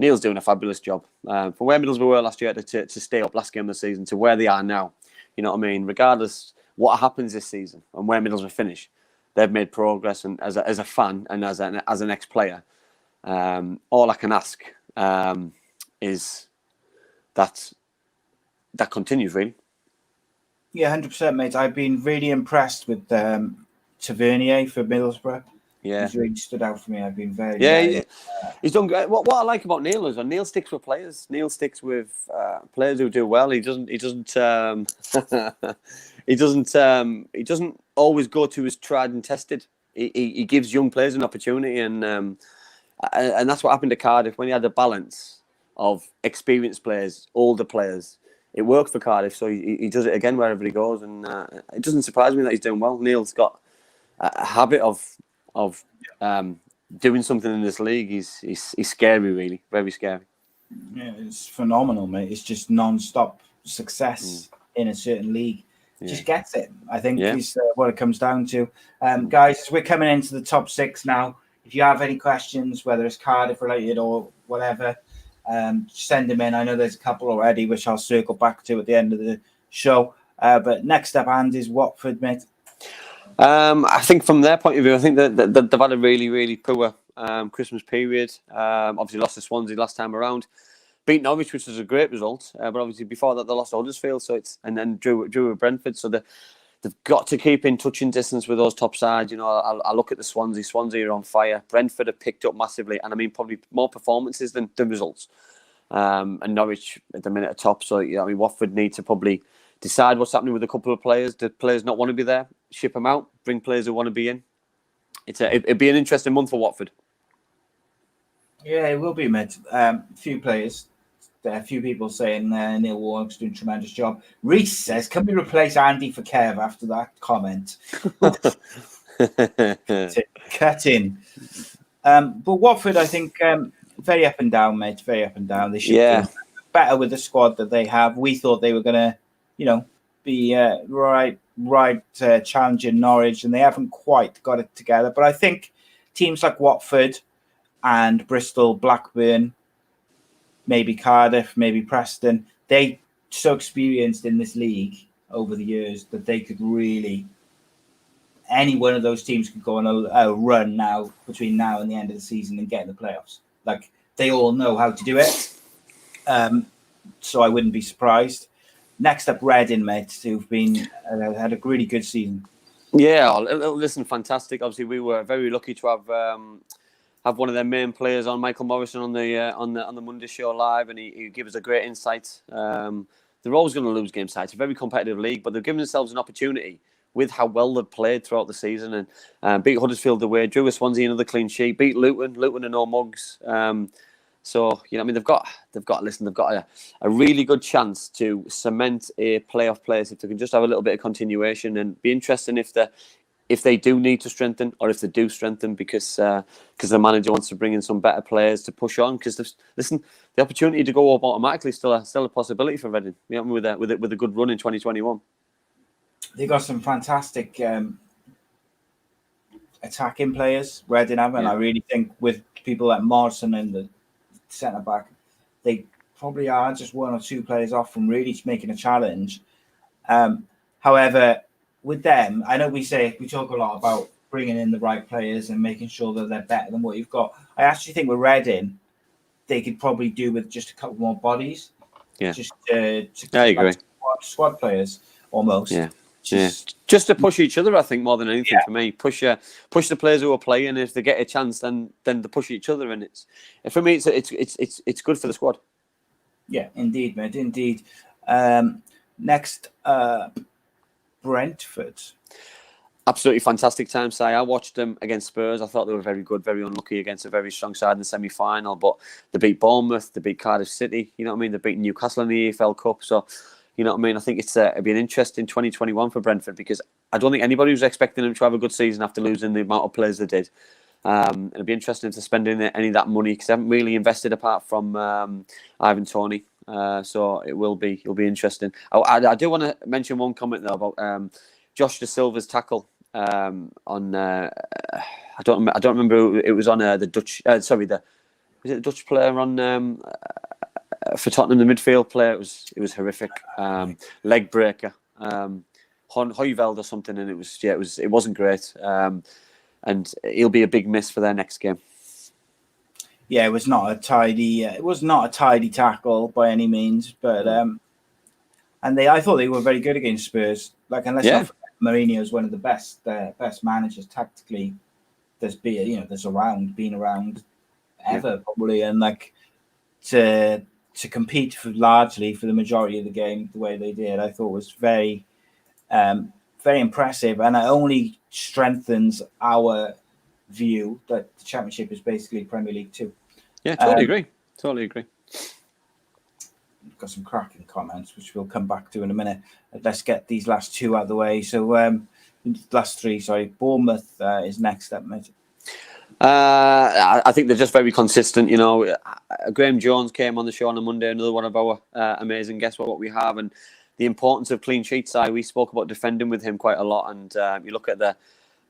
Neil's doing a fabulous job. From where Middlesbrough were last year to stay up last game of the season to where they are now, you know what I mean? Regardless what happens this season and where Middlesbrough finish, they've made progress. And as a fan and as an ex-player, all I can ask is that continues, really. Yeah, 100%, mate. I've been really impressed with Tavernier for Middlesbrough. Yeah. He's really stood out for me. I've been very, Yeah, very, he's done great. What I like about Neil is that Neil sticks with players. Neil sticks with players who do well. He doesn't he doesn't always go to his tried and tested. He gives young players an opportunity, and that's what happened to Cardiff when he had a balance of experienced players, older players. It worked for Cardiff, so he does it again wherever he goes, and it doesn't surprise me that he's doing well. Neil's got a habit of doing something in this league. He's scary, really, very scary. yeah, it's phenomenal, mate. It's just non-stop success in a certain league. Just gets it. I think is what it comes down to. Guys, we're coming into the top 6 now. If you have any questions, whether it's Cardiff related or whatever, send them in. I know there's a couple already, which I'll circle back to at the end of the show. But next up, Andy, is Watford, mate. I think from their point of view, I think that they've had a really, really poor Christmas period. Obviously lost to Swansea last time around. Beat Norwich, which was a great result. But obviously before that, they lost to Huddersfield. And then drew with Brentford. So they've got to keep in touching distance with those top sides. You know, I look at the Swansea. Swansea are on fire. Brentford have picked up massively. And I mean, probably more performances than results. And Norwich at the minute are top. So, I mean, Watford need to probably decide what's happening with a couple of players. Do players not want to be there? Ship them out. Bring players who want to be in. It'd be an interesting month for Watford. Yeah, it will be, mate. Few players. There are a few people saying Neil Warnock's doing a tremendous job. Reese says, can we replace Andy for Kev after that comment? Cut in. But Watford, I think, very up and down, mate. Very up and down. They should do better with the squad that they have. We thought they were going to, be challenging Norwich, and they haven't quite got it together. But I think teams like Watford and Bristol, Blackburn, maybe Cardiff, maybe Preston, they so experienced in this league over the years that they could really, any one of those teams could go on a run now between now and the end of the season and get in the playoffs. Like, they all know how to do it. So I wouldn't be surprised. Next up, Reading, mate, who've been had a really good season. Yeah, listen, fantastic. Obviously, we were very lucky to have one of their main players on, Michael Morrison, on the Monday show live, and he gave us a great insight. They're always going to lose game sides. It's a very competitive league, but they've given themselves an opportunity with how well they've played throughout the season, and beat Huddersfield away, drew with Swansea, another clean sheet, beat Luton and no mugs. So, I mean, they've got a really good chance to cement a playoff place if they can just have a little bit of continuation, and be interesting if they do need to strengthen, or if they do strengthen because the manager wants to bring in some better players to push on. Because the opportunity to go up automatically is still a possibility for Reading. With a good run in 2021. They got some fantastic attacking players, Reading have, and I really think with people like Morrison and the centre back, they probably are just one or two players off from really making a challenge. However, with them, I know we talk a lot about bringing in the right players and making sure that they're better than what you've got. I actually think with Reading, they could probably do with just a couple more bodies. Yeah, just to I agree. Squad players almost. Yeah. Just to push each other, I think, more than anything for me. Push the players who are playing. If they get a chance, then they push each other, and for me, it's good for the squad. Yeah, indeed, mate, indeed. Next, Brentford. Absolutely fantastic time, Si. I watched them against Spurs. I thought they were very good, very unlucky against a very strong side in the semi-final. But they beat Bournemouth, they beat Cardiff City. You know what I mean? They beat Newcastle in the EFL Cup. So, you know what I mean? I think it'd be an interesting 2021 for Brentford, because I don't think anybody was expecting them to have a good season after losing the amount of players they did. It'd be interesting to spend any of that money, because they haven't really invested apart from Ivan Toney. So it'll be interesting. I do want to mention one comment though about Josh De Silva's tackle on. I don't remember who it was on the Dutch. Was it the Dutch player on? For Tottenham, the midfield player, it was horrific. Leg breaker, Hoyveld or something, and it wasn't great. And he'll be a big miss for their next game. Yeah, it was not a tidy tackle by any means, but I thought they were very good against Spurs. Like, unless Mourinho is one of the best managers tactically there's been around ever probably, and like to compete largely for the majority of the game the way they did, I thought was very impressive, and it only strengthens our view that the Championship is basically Premier League 2. Yeah, totally agree. Got some cracking comments, which we'll come back to in a minute. Let's get these last two out of the way. So, last three, sorry. Bournemouth is next up, mate. I think they're just very consistent. You know, Graham Jones came on the show on a Monday, another one of our amazing guests. What we have, and the importance of clean sheets. We spoke about defending with him quite a lot, and you look at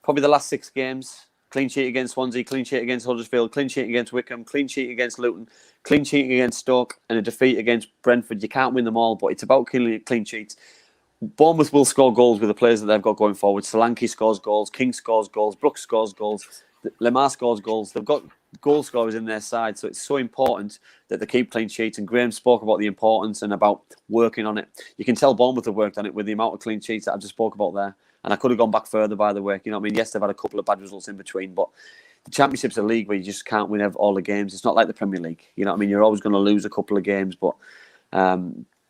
probably the last 6 games. Clean sheet against Swansea, clean sheet against Huddersfield, clean sheet against Wickham, clean sheet against Luton, clean sheet against Stoke, and a defeat against Brentford. You can't win them all, but it's about clean sheets. Bournemouth will score goals with the players that they've got going forward. Solanke scores goals, King scores goals, Brooks scores goals, Lemar scores goals. They've got goal scorers in their side, so it's so important that they keep clean sheets. And Graham spoke about the importance and about working on it. You can tell Bournemouth have worked on it with the amount of clean sheets that I just spoke about there. And I could have gone back further, by the way. You know what I mean? Yes, they've had a couple of bad results in between, but the Championship's a league where you just can't win all the games. It's not like the Premier League. You know what I mean? You're always going to lose a couple of games, but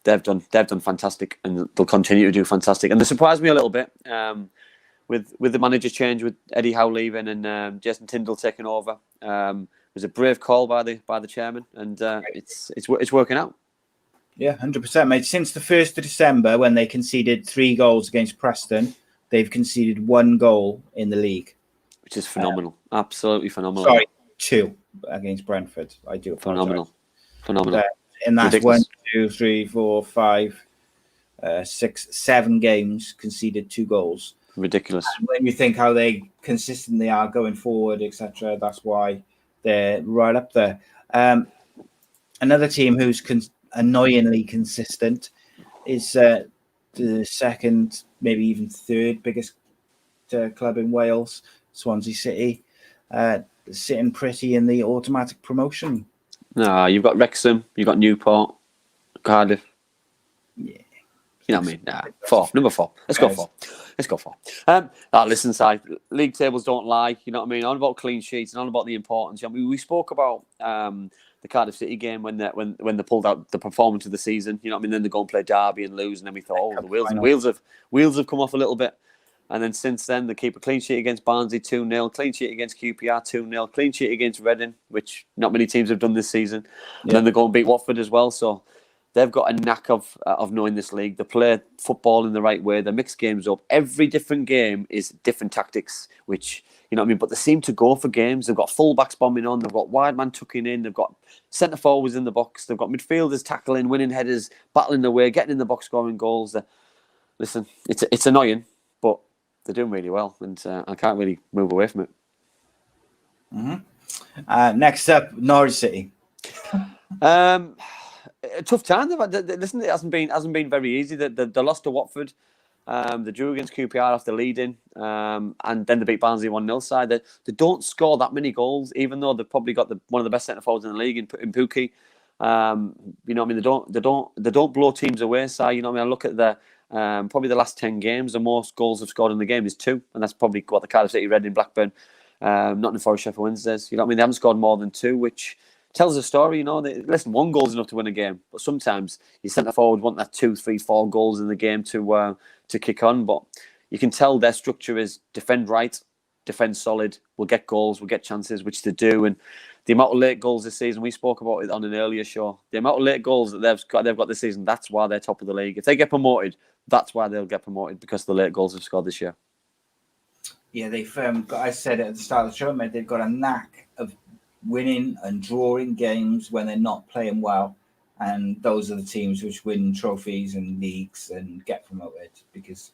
they've done fantastic, and they'll continue to do fantastic. And they surprised me a little bit with the manager change, with Eddie Howe leaving and Jason Tyndall taking over. It was a brave call by the chairman, and it's working out. Yeah, 100%, mate. Since the 1st of December, when they conceded 3 goals against Preston, they've conceded 1 goal in the league. Which is phenomenal. Absolutely phenomenal. Sorry, 2 against Brentford. I do apologize. Phenomenal. And that's Ridiculous. 1, 2, 3, 4, 5, 6, 7 games conceded 2 goals. Ridiculous. And when you think how they consistently are going forward, etc., that's why they're right up there. Another team who's annoyingly consistent is the second, maybe even third biggest club in Wales, Swansea City, sitting pretty in the automatic promotion. No, you've got Wrexham, you've got Newport, Cardiff. Yeah. You know what I mean? Nah, 4, number 4. Let's go 4. Listen, Si, league tables don't lie. You know what I mean? On about clean sheets and on about the importance. I mean, we spoke about the Cardiff City game when they pulled out the performance of the season. You know what I mean? Then they go and play Derby and lose, and then we thought, the wheels have come off a little bit. And then since then, they keep a clean sheet against Barnsley 2-0, clean sheet against QPR 2-0, clean sheet against Reading, which not many teams have done this season. And then they go and beat Watford as well. So they've got a knack of knowing this league. They play football in the right way. They mix games up. Every different game is different tactics, which, you know what I mean? But they seem to go for games. They've got full-backs bombing on. They've got wide man tucking in. They've got centre-forwards in the box. They've got midfielders tackling, winning headers, battling their way, getting in the box, scoring goals. Listen, it's annoying, but they're doing really well, and I can't really move away from it. Mm-hmm. Next up, Norwich City. A tough time. Listen, it hasn't been very easy. They lost to Watford. They drew against QPR after leading, and then they beat Barnsley 1-0 side. They don't score that many goals, even though they've probably got one of the best centre forwards in the league in Pukki. You know what I mean? They don't blow teams away. So you know what I mean? I look at probably the last 10 games, the most goals they've scored in the game is 2, and that's probably what the Cardiff City, Reading, Blackburn, Nottingham Forest, Sheffield Wednesdays. You know what I mean? They haven't scored more than 2, which tells a story. You know, listen, 1 goal is enough to win a game, but sometimes your centre forward want that 2, 3, 4 goals in the game to kick on. But you can tell their structure is defend right, defend solid. We'll get goals, we'll get chances, which they do. And the amount of late goals this season, we spoke about it on an earlier show. The amount of late goals that they've got this season, that's why they're top of the league. If they get promoted, that's why they'll get promoted, because of the late goals they've scored this year. Yeah, they've I said it at the start of the show, mate, they've got a knack of winning and drawing games when they're not playing well, and those are the teams which win trophies and leagues and get promoted, because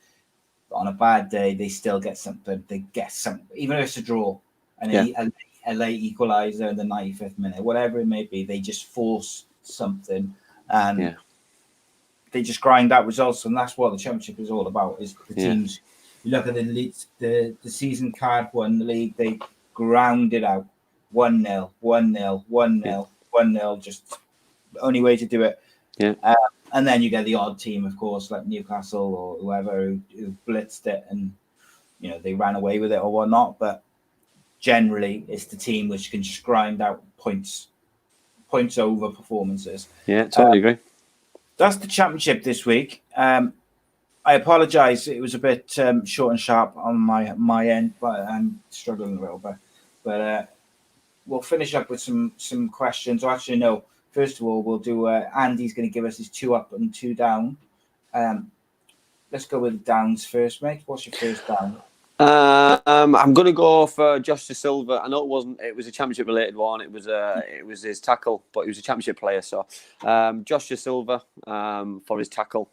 on a bad day they still get something. They get something, even if it's a draw and a late equaliser in the 95th minute, whatever it may be. They just force something, and they just grind out results, and that's what the Championship is all about. Is the teams. You look at the season Cardiff won the league, they ground it out. 1-0, 1-0, 1-0, 1-0, just the only way to do it. Yeah. And then you get the odd team, of course, like Newcastle or whoever who blitzed it and, you know, they ran away with it or whatnot. But generally it's the team which can just grind out points over performances. Yeah, totally agree. That's the Championship this week. I apologise. It was a bit short and sharp on my end, but I'm struggling a little bit. But we'll finish up with some questions. Or actually, no. First of all, we'll do. Andy's going to give us his 2 up and 2 down. Let's go with the downs first, mate. What's your first down? I'm going to go for Josh De Silva. I know it was a Championship related one. It was his tackle, but he was a Championship player. So Josh De Silva for his tackle.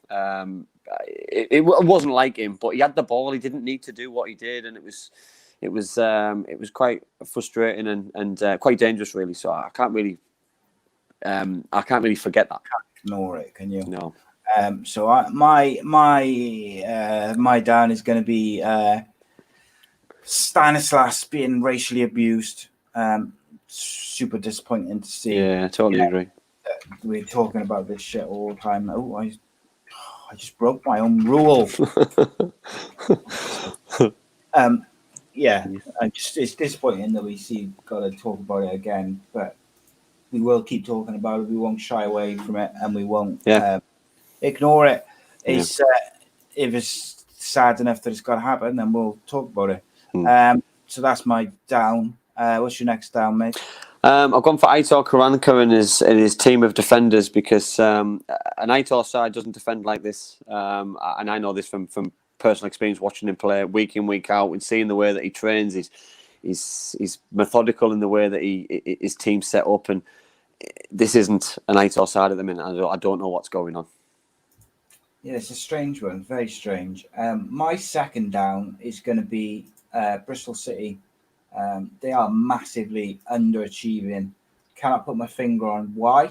It wasn't like him, but he had the ball. He didn't need to do what he did, and it was quite frustrating and quite dangerous, really. So I can't really forget that. Can't ignore it, can you? No. So my down is going to be Stanislas being racially abused. Super disappointing to see. Yeah, I totally agree. We're talking about this shit all the time. Oh, I just broke my own rule. It's disappointing that we got to talk about it again, but we will keep talking about it. We won't shy away from it, and we won't ignore it. It's if it's sad enough that it's got to happen, then we'll talk about it. So that's my down. What's your next down, mate? I've gone for Aitor Karanka and his team of defenders because an Aitor side doesn't defend like this, and I know this from personal experience watching him play week in, week out, and seeing the way that he trains. He's methodical in the way that his team's set up, and this isn't an Aitor side at the minute. I don't know what's going on. Yeah, it's a strange one, very strange. My second down is going to be Bristol City. They are massively underachieving. Cannot put my finger on why,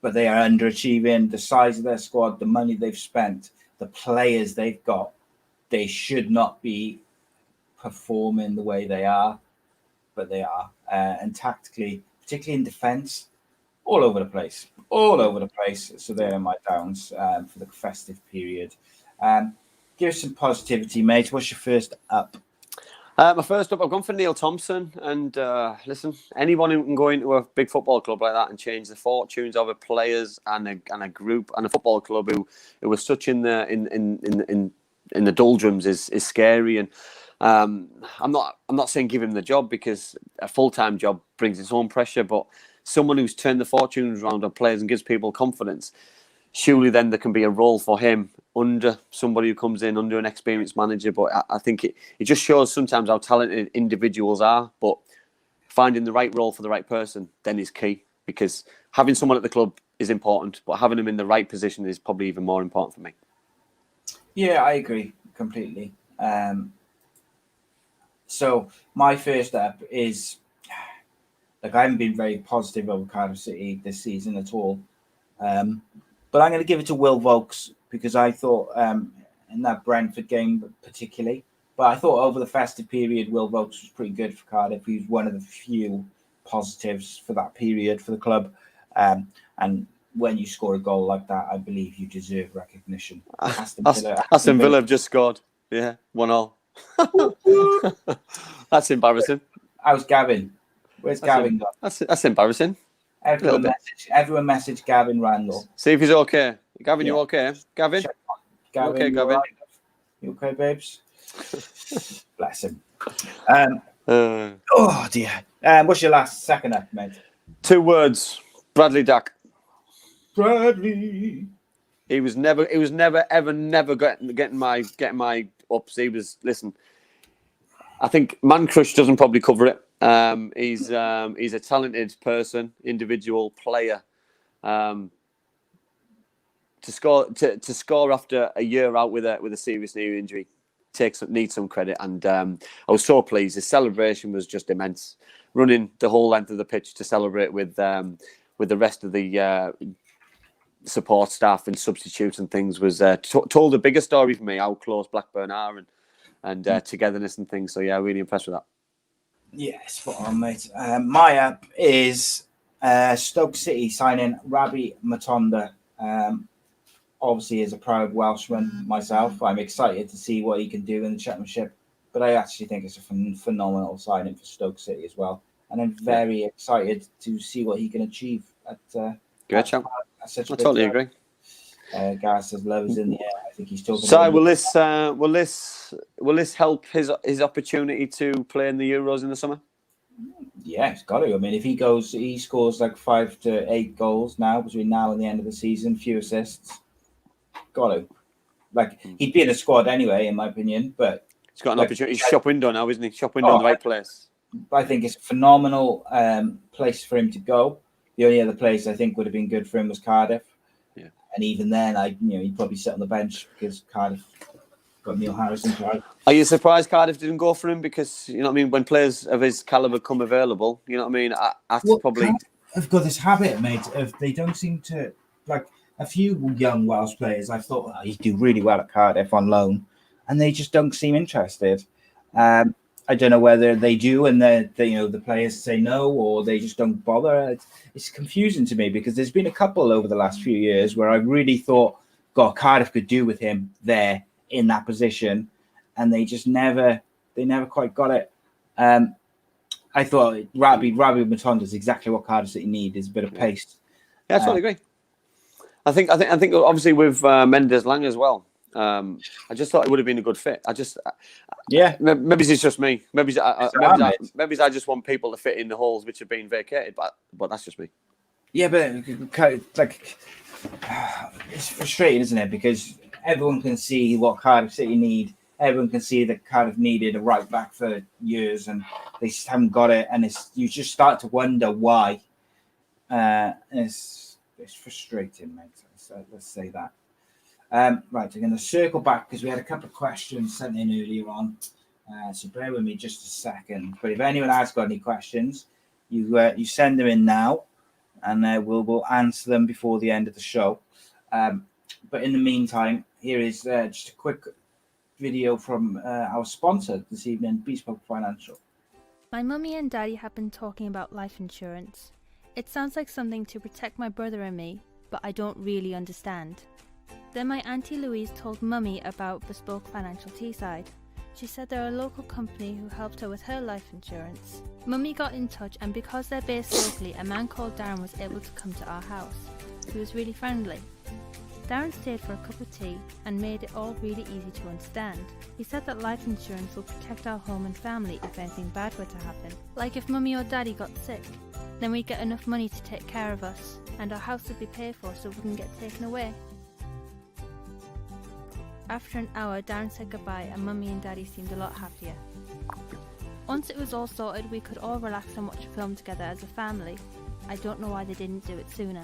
but they are underachieving. The size of their squad, the money they've spent, the players they've got, they should not be performing the way they are, but they are. And tactically, particularly in defence, all over the place. So they're my downs for the festive period. Give us some positivity, mate. What's your first up? My first up, I've gone for Neil Thompson. And listen, anyone who can go into a big football club like that and change the fortunes of a players and a group and a football club who was such in the doldrums is scary. And I'm not saying give him the job, because a full-time job brings its own pressure, but someone who's turned the fortunes around of players and gives people confidence, surely then there can be a role for him under somebody who comes in under an experienced manager. But I think it just shows sometimes how talented individuals are, but finding the right role for the right person then is key, because having someone at the club is important, but having them in the right position is probably even more important for me. Yeah, I agree completely. So my first up is, I haven't been very positive over Cardiff City this season at all. But I'm going to give it to Will Vaulks, because I thought in that Brentford game particularly, but I thought over the festive period, Will Vaulks was pretty good for Cardiff. He was one of the few positives for that period for the club. And when you score a goal like that, I believe you deserve recognition. Aston Villa have just scored. Yeah, 1-0. That's embarrassing. How's Gavin? Where's Gavin gone? That's embarrassing. Everyone message Gavin Randall. See if he's okay. Gavin, you okay? Gavin? Gavin, okay, Gavin? Right? You okay, babes? Bless him. Oh dear. What's your second up, mate? 2 words. Bradley Dack. Bradley. He was never getting my ups. He was, listen, I think Man Crush doesn't probably cover it. He's a talented person, individual player. To score after a year out with a serious knee injury needs some credit, and I was so pleased. His celebration was just immense, running the whole length of the pitch to celebrate with the rest of the support staff and substitutes and things. Was told a bigger story for me, how close Blackburn are and togetherness and things. So yeah, really impressed with that. Yeah, spot on, mate. My up is Stoke City signing Rabbi Matonda. Obviously, as a proud Welshman myself, I'm excited to see what he can do in the Championship but I actually think it's a phenomenal signing for Stoke City as well. And I'm very excited to see what he can achieve at Great shout. such a I big totally club. agree. Gareth says love is in the air. I think he's talking. So about will this help his opportunity to play in the Euros in the summer? Yeah, it's got to. I mean, if he scores like 5 to 8 goals now between now and the end of the season, few assists, got to. Like, he'd be in the squad anyway, in my opinion. But he's got an opportunity. He's shop window now, isn't he? Shop window in the right place. I think it's a phenomenal place for him to go. The only other place I think would have been good for him was Cardiff. Yeah. And even then, he'd probably sit on the bench because Cardiff got Neil Harrison. Are you surprised Cardiff didn't go for him? Because, you know what I mean, when players of his calibre come available, you know what I mean, probably... I've got this habit, mate, of they don't seem to... Like, a few young Welsh players, I thought, he'd do really well at Cardiff on loan, and they just don't seem interested. I don't know whether they do and the players say no or they just don't bother. It's confusing to me because there's been a couple over the last few years where I really thought, God, Cardiff could do with him there in that position, and they just never quite got it. I thought Rabbi Matonda is exactly what Cardiff City need, is a bit of pace. Yeah, I totally agree. I think obviously with Mendes Lang as well. I just thought it would have been a good fit. Maybe it's just me. Maybe I just want people to fit in the holes which have been vacated, but that's just me. Yeah, but like it's frustrating, isn't it? Because everyone can see what Cardiff City need. Everyone can see that Cardiff needed a right back for years, and they just haven't got it. And you just start to wonder why. It's frustrating, mate. So let's say that. Right, I'm going to circle back because we had a couple of questions sent in earlier on. So bear with me just a second. But if anyone has got any questions, you send them in now, and we'll answer them before the end of the show. But in the meantime, here is just a quick video from our sponsor this evening, Bespoke Financial. My mummy and daddy have been talking about life insurance. It sounds like something to protect my brother and me, but I don't really understand. Then my Auntie Louise told Mummy about Bespoke Financial Teesside. She said they're a local company who helped her with her life insurance. Mummy got in touch, and because they're based locally, a man called Darren was able to come to our house. He was really friendly. Darren stayed for a cup of tea and made it all really easy to understand. He said that life insurance will protect our home and family if anything bad were to happen. Like if Mummy or Daddy got sick, then we'd get enough money to take care of us, and our house would be paid for so it wouldn't get taken away. After an hour, Darren said goodbye and Mummy and Daddy seemed a lot happier. Once it was all sorted, we could all relax and watch a film together as a family. I don't know why they didn't do it sooner.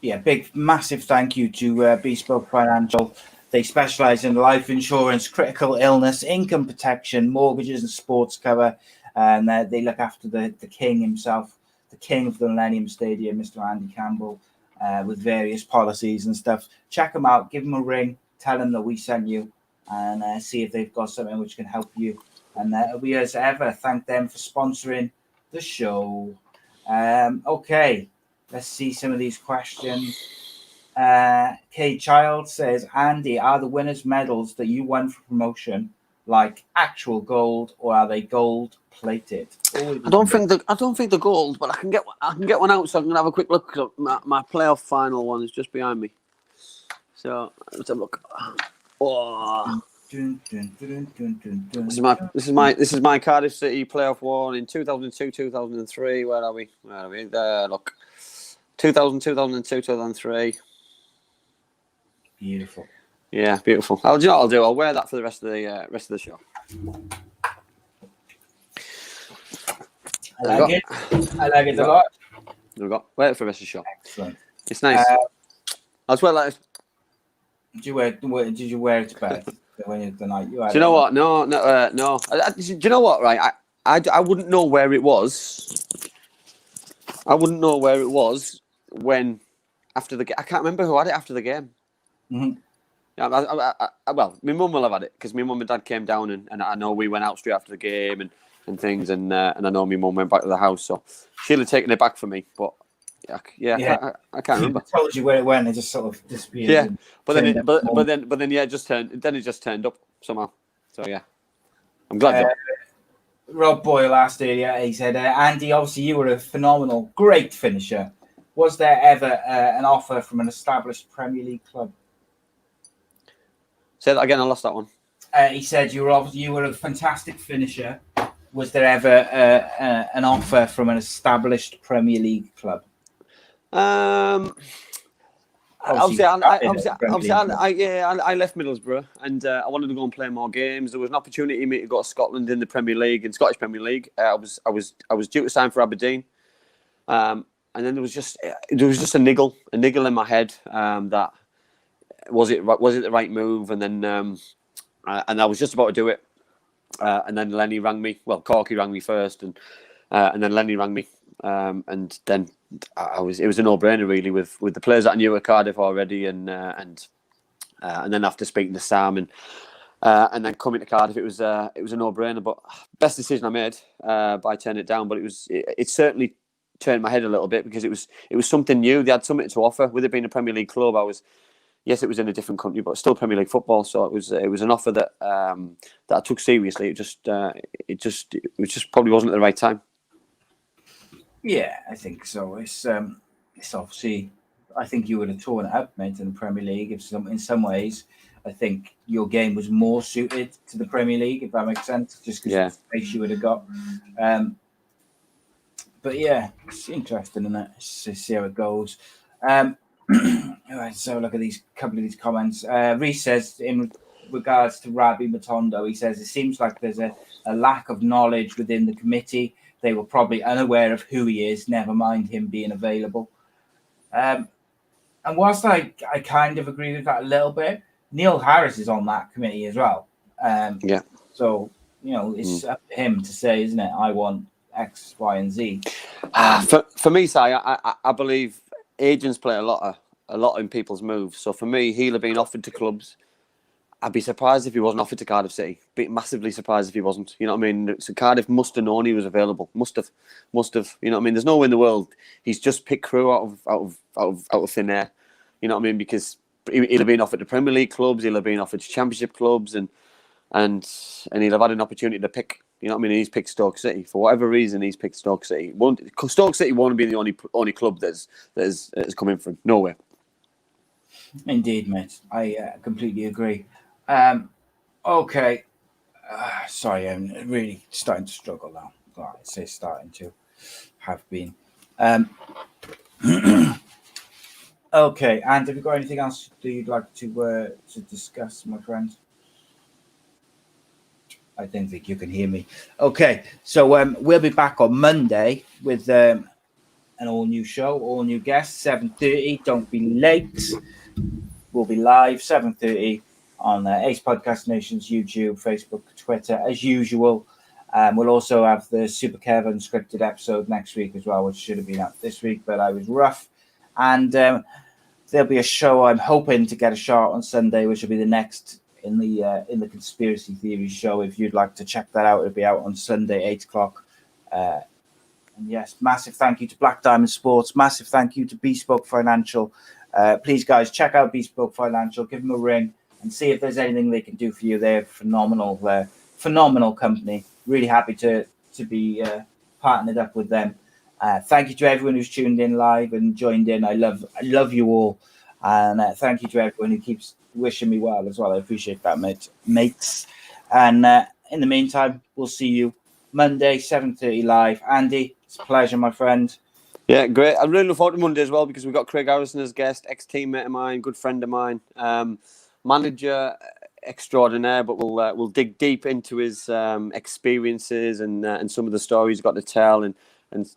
Yeah, massive thank you to Bespoke Financial. They specialise in life insurance, critical illness, income protection, mortgages and sports cover. And they look after the king himself, the king of the Millennium Stadium, Mr. Andy Campbell, with various policies and stuff. Check them out, give them a ring, tell them that we sent you, and see if they've got something which can help you. And we, as ever, thank them for sponsoring the show. Okay, let's see some of these questions. Kay Child says, Andy, are the winners' medals that you won for promotion like actual gold, or are they gold plated? I don't think the gold, but I can get one out so I can have a quick look. My playoff final one is just behind me. So let's have a look. Oh. This is my Cardiff City playoff one in 2002, 2003. Where are we? There, look. 2000, 2002, 2003. Beautiful. Yeah, beautiful. Do you know what I'll do? I'll wear that for the rest of the show. I like it a lot. We've got wear it for the rest of the show. Excellent. It's nice. As well as. Did you wear it to bed when the night you had? Do you know what? No. Do you know what? Right, I wouldn't know where it was. I wouldn't know where it was when after the game. I can't remember who had it after the game. Mm-hmm. Yeah, well, my mum will have had it because my mum and dad came down and I know we went out straight after the game and things and I know my mum went back to the house, so she'll have taken it back for me. But I can't remember. I told you where it went. It just sort of disappeared. Yeah, and but turned up more. then yeah, it just turned up somehow. So yeah, I'm glad. Uh, Rob Boyle asked earlier. He said, "Andy, obviously you were a phenomenal, great finisher. Was there ever an offer from an established Premier League club?" Say that again. I lost that one. He said you were a fantastic finisher. Was there ever an offer from an established Premier League club? Obviously, I left Middlesbrough and I wanted to go and play more games. There was an opportunity for me to go to Scotland in the Premier League, in Scottish Premier League. I was due to sign for Aberdeen, and then there was just a niggle in my head that was it the right move, and then and I was just about to do it, and then Lenny rang me. Well, Corky rang me first, and then Lenny rang me, and then it was a no-brainer really with the players that I knew at Cardiff already, and then after speaking to Sam and then coming to Cardiff, it was a no-brainer. But best decision I made by turning it down. But it certainly turned my head a little bit because it was something new. They had something to offer. With it being a Premier League club, yes, it was in a different country, but still Premier League football. So it was an offer that I took seriously. It just probably wasn't at the right time. Yeah, I think so. It's obviously, I think you would have torn it up, mate, in the Premier League. In some ways, I think your game was more suited to the Premier League, if that makes sense, just because of the space you would have got. But yeah, it's interesting, isn't it? To see how it goes. All right, so look at these couple of these comments. Reece says, in regards to Rabbi Matondo, he says it seems like there's a lack of knowledge within the committee. They were probably unaware of who he is, never mind him being available. And whilst I kind of agree with that a little bit, Neil Harris is on that committee as well. So, it's up to him to say, isn't it? I want X, Y, and Z. For me, Si, I believe agents play a lot in people's moves. So for me, he'll have been offered to clubs. I'd be surprised if he wasn't offered to Cardiff City. Be massively surprised if he wasn't. You know what I mean? So Cardiff must have known he was available. Must have. You know what I mean? There's no way in the world he's just picked Crew out of thin air. You know what I mean? Because he'll have been offered to Premier League clubs. He'll have been offered to Championship clubs, and he'll have had an opportunity to pick. You know what I mean? He's picked Stoke City for whatever reason. He's picked Stoke City. Stoke City won't be the only club that is coming from nowhere. Indeed, mate. I completely agree. Okay. Sorry, I'm really starting to struggle now. Well, I say starting to have been. Okay, and have you got anything else that you'd like to discuss, my friend? I don't think you can hear me. Okay, so we'll be back on Monday with an all-new show, all-new guests, 7:30. Don't be late. We'll be live 7:30 on Ace Podcast Nation's YouTube, Facebook, Twitter, as usual. We'll also have the Super Kev unscripted episode next week as well, which should have been out this week, but I was rough. And there'll be a show I'm hoping to get a shot on Sunday, which will be the next in the conspiracy theory show. If you'd like to check that out, it'll be out on Sunday, 8:00. And yes, massive thank you to Black Diamond Sports. Massive thank you to Bespoke Financial. Please, guys, check out Bespoke Financial. Give them a ring and see if there's anything they can do for you. They're phenomenal. Phenomenal company. Really happy to be partnered up with them. Thank you to everyone who's tuned in live and joined in. I love you all. And thank you to everyone who keeps wishing me well as well. I appreciate that, mates. And in the meantime, we'll see you Monday, 7:30 live. Andy, it's a pleasure, my friend. Yeah, great. I'm really looking forward to Monday as well because we've got Craig Harrison as guest, ex-teammate of mine, good friend of mine, manager extraordinaire. But we'll dig deep into his experiences and some of the stories he's got to tell, and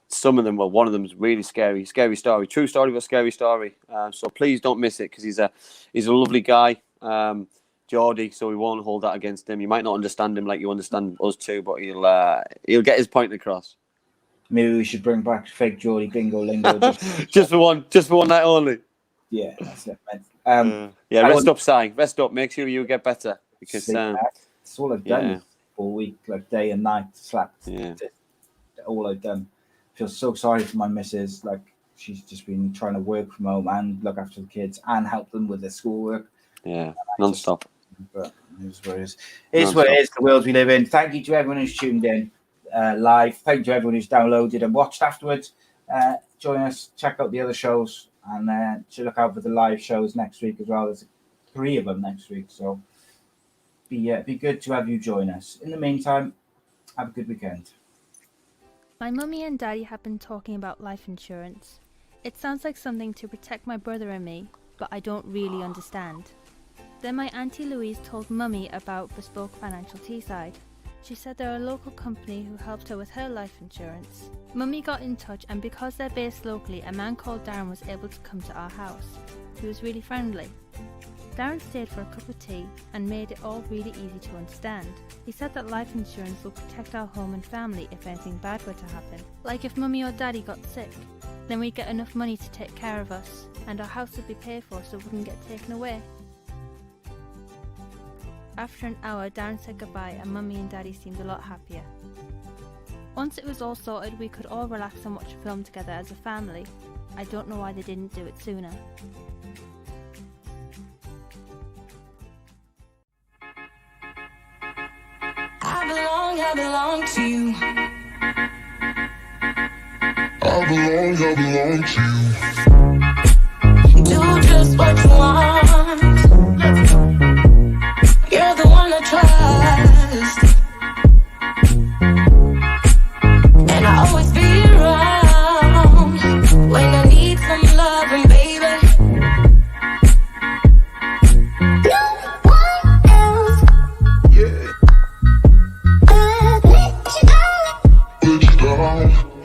some of them. Well, one of them is really scary story, true story, but scary story. So please don't miss it because he's a lovely guy, Geordie. So we won't hold that against him. You might not understand him like you understand us too, but he'll get his point across. Maybe we should bring back fake Geordie bingo lingo. just for one night only. Yeah, that's it, man. Rest up, Si. Rest up. Make sure you get better because it's all I've done all week, like day and night, slapped. Yeah. All I've done. I feel so sorry for my missus. Like she's just been trying to work from home and look after the kids and help them with their schoolwork. Yeah, non-stop. But it is what it is. It is what it is, the world we live in. Thank you to everyone who's tuned in live. Thank you to everyone who's downloaded and watched afterwards. Join us, check out the other shows, and to look out for the live shows next week as well. There's 3 of them next week, so be good to have you join us. In the meantime, have a good weekend. My mummy and daddy have been talking about life insurance. It sounds like something to protect my brother and me, but I don't really understand. Then my Auntie Louise told Mummy about Bespoke Financial Teesside. She said they're a local company who helped her with her life insurance. Mummy got in touch, and because they're based locally, a man called Darren was able to come to our house. He was really friendly. Darren stayed for a cup of tea and made it all really easy to understand. He said that life insurance will protect our home and family if anything bad were to happen. Like if Mummy or Daddy got sick, then we'd get enough money to take care of us, and our house would be paid for so it wouldn't get taken away. After an hour, Darren said goodbye and Mummy and Daddy seemed a lot happier. Once it was all sorted, we could all relax and watch a film together as a family. I don't know why they didn't do it sooner. I belong to you. I belong to you. Do just what you want. You're the one I trust, and I always be around when I need some loving, baby. No one else Yeah. could let you down. Let you down.